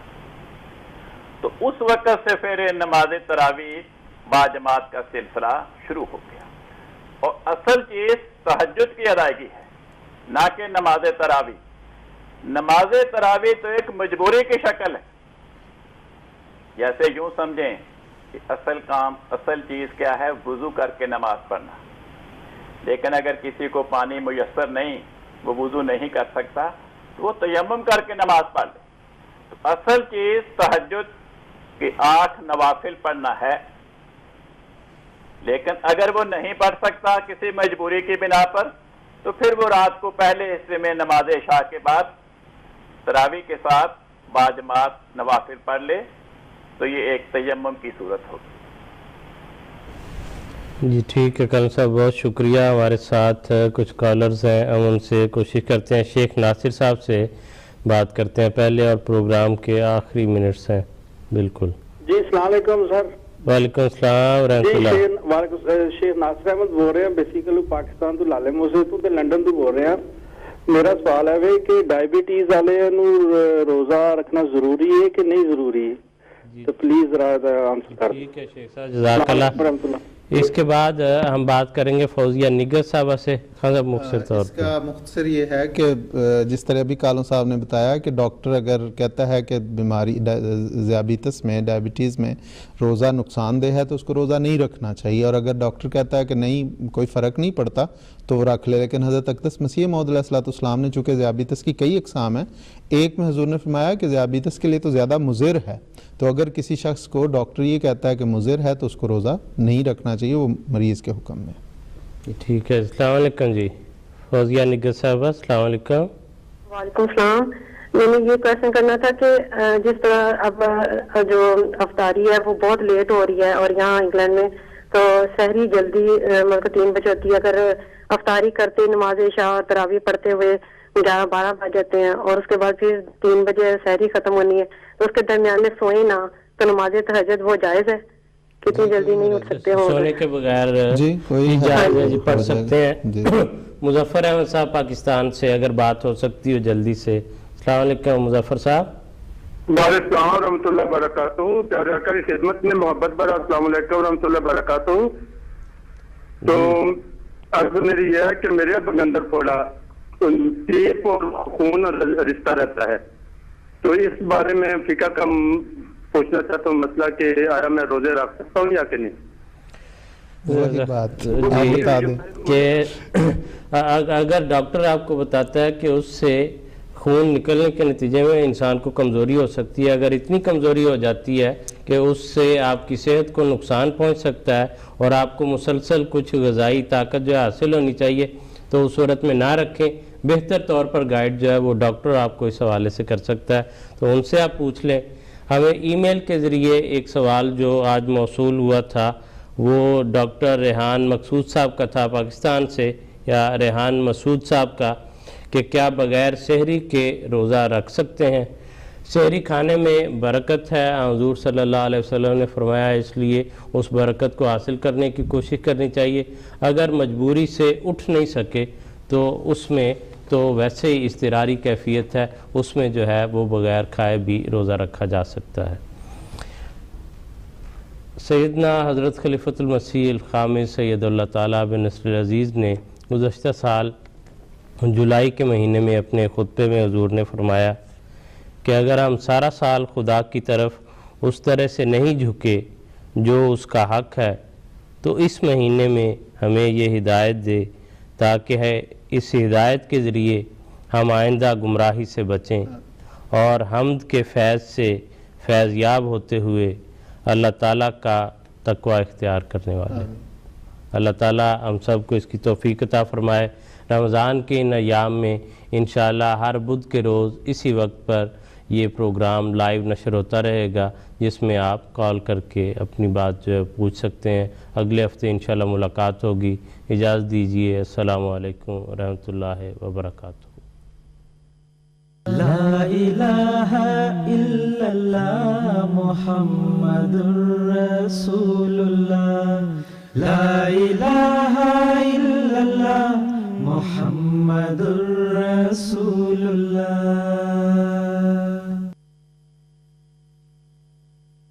تو اس وقت سے پھر نماز تراویح با جماعت کا سلسلہ شروع ہو گیا، اور اصل چیز تہجد کی ادائیگی ہے، نہ کہ نماز تراویح۔ نماز تراویح تو ایک مجبوری کی شکل ہے، جیسے یوں سمجھیں کہ اصل چیز کیا ہے، وضو کر کے نماز پڑھنا، لیکن اگر کسی کو پانی میسر نہیں، وہ وضو نہیں کر سکتا، تو وہ تیمم کر کے نماز پڑھ لے۔ تو اصل چیز تہجد کی 8 نوافل پڑھنا ہے، لیکن اگر وہ نہیں پڑھ سکتا کسی مجبوری کی بنا پر، تو پھر وہ رات کو پہلے حصے میں نماز عشاء کے بعد تراویح کے ساتھ با جماعت نوافل پڑھ لے، تو یہ ایک تیمم کی صورت ہوگی۔ جی ٹھیک ہے کلم صاحب، بہت شکریہ۔ ہمارے ساتھ کچھ کالرز ہیں، ہم ان سے کوشش کرتے ہیں شیخ ناصر صاحب سے بات کرتے ہیں پہلے، اور پروگرام کے آخری منٹس ہیں۔ بالکل جی السلام علیکم سر۔ وعلیکم السلام ورحمۃ اللہ۔ شیخ ناصر احمد بول رہے ہیں، بیسیکلی پاکستان تو لالے موسے تو لنڈن تو بول رہے ہیں۔ میرا سوال ہے کہ ڈائبٹیز والے روزہ رکھنا ضروری ہے کہ نہیں ضروری ہے؟ تو پلیز ذرا آنسر کر دیں۔ ٹھیک ہے شیخ صاحب، جزاک اللہ۔ اس کے بعد ہم بات کریں گے فوزیہ نگہت صاحبہ سے۔ مختصر طور اس کا مختصر یہ ہے کہ جس طرح بھی کالم صاحب نے بتایا کہ ڈاکٹر اگر کہتا ہے کہ بیماری ذیابیطس میں، ڈائبٹیز میں روزہ نقصان دہ ہے تو اس کو روزہ نہیں رکھنا چاہیے، اور اگر ڈاکٹر کہتا ہے کہ نہیں کوئی فرق نہیں پڑتا تو وہ رکھ لے۔ لیکن حضرت اقدس مسیح موعود علیہ السلام نے چونکہ ذیابیطس کی کئی اقسام ہیں، ایک میں حضور نے فرمایا کہ ذیابیطس کے لیے تو زیادہ مضر ہے، تو اگر کسی شخص کو ڈاکٹر یہ کہتا ہے کہ مضر ہے تو اس کو روزہ نہیں رکھنا چاہیے، وہ مریض کے حکم میں۔ ٹھیک ہے، السلام علیکم جی فوزیہ نگہت صاحبہ۔ السلام علیکم۔ وعلیکم السلام۔ میں نے یہ کویشچن کرنا تھا کہ جس طرح اب جو افطاری ہے وہ بہت لیٹ ہو رہی ہے، اور یہاں انگلینڈ میں تو سحری جلدی مطلب 3 بجے ہوتی ہے، اگر افطاری کرتے نماز عشاء اور تراویح پڑھتے ہوئے 11-12 بج جاتے ہیں، اور اس کے بعد پھر 3 بجے سحری ختم ہونی ہے، تو اس کے درمیان میں سوئیں نہ تو نماز تہجد وہ جائز ہے؟ کتنی جلدی نہیں اٹھ سکتے ہوں سونے کے بغیر جی پڑھ سکتے ہیں۔ مظفر احمد صاحب پاکستان سے اگر بات ہو سکتی ہو جلدی سے۔ السلام علیکم مظفر صاحب۔ وعلیکم السلام ورحمۃ اللہ وبرکاتہ۔ پیارے کی خدمت میں محبت بھرا السلام علیکم ورحمۃ اللہ وبرکاتہ۔ تو عرض میری یہ ہے کہ میرے اب اندر تھوڑا ٹیپ اور خون رشتہ رہتا ہے، تو اس بارے میں فقہ کا پوچھنا چاہتا ہوں مسئلہ کہ آیا میں روزے رکھ سکتا ہوں یا کہ نہیں؟ کہ اگر ڈاکٹر آپ کو بتاتا ہے کہ اس سے خون نکلنے کے نتیجے میں انسان کو کمزوری ہو سکتی ہے، اگر اتنی کمزوری ہو جاتی ہے کہ اس سے آپ کی صحت کو نقصان پہنچ سکتا ہے اور آپ کو مسلسل کچھ غذائی طاقت جو حاصل ہونی چاہیے، تو اس صورت میں نہ رکھیں۔ بہتر طور پر گائیڈ جو ہے وہ ڈاکٹر آپ کو اس حوالے سے کر سکتا ہے، تو ان سے آپ پوچھ لیں۔ ہمیں ای میل کے ذریعے ایک سوال جو آج موصول ہوا تھا وہ ڈاکٹر ریحان مقصود صاحب کا تھا پاکستان سے، یا ریحان مسعود صاحب کا، کہ کیا بغیر سحری کے روزہ رکھ سکتے ہیں؟ سحری کھانے میں برکت ہے، حضور صلی اللہ علیہ وسلم نے فرمایا، اس لیے اس برکت کو حاصل کرنے کی کوشش کرنی چاہیے۔ اگر مجبوری سے اٹھ نہیں سکے تو اس میں تو ویسے ہی اضطراری کیفیت ہے، اس میں جو ہے وہ بغیر کھائے بھی روزہ رکھا جا سکتا ہے۔ سیدنا حضرت خلیفۃ المسیح الخامس سید اللہ تعالیٰ بن نصر العزیز نے گزشتہ سال جولائی کے مہینے میں اپنے خطبے میں حضور نے فرمایا کہ اگر ہم سارا سال خدا کی طرف اس طرح سے نہیں جھکے جو اس کا حق ہے تو اس مہینے میں ہمیں یہ ہدایت دے تاکہ اس ہدایت کے ذریعے ہم آئندہ گمراہی سے بچیں اور حمد کے فیض سے فیض یاب ہوتے ہوئے اللہ تعالیٰ کا تقوی اختیار کرنے والے۔ اللہ تعالیٰ ہم سب کو اس کی توفیق عطا فرمائے۔ رمضان کے ان ایام میں انشاءاللہ ہر بدھ کے روز اسی وقت پر یہ پروگرام لائیو نشر ہوتا رہے گا، جس میں آپ کال کر کے اپنی بات جو ہے پوچھ سکتے ہیں۔ اگلے ہفتے انشاءاللہ ملاقات ہوگی۔ اجازت دیجیے، السلام علیکم ورحمۃ اللہ وبرکاتہ۔ لا الہ الا اللہ محمد رسول اللہ، لا الہ الا اللہ محمد رسول اللہ۔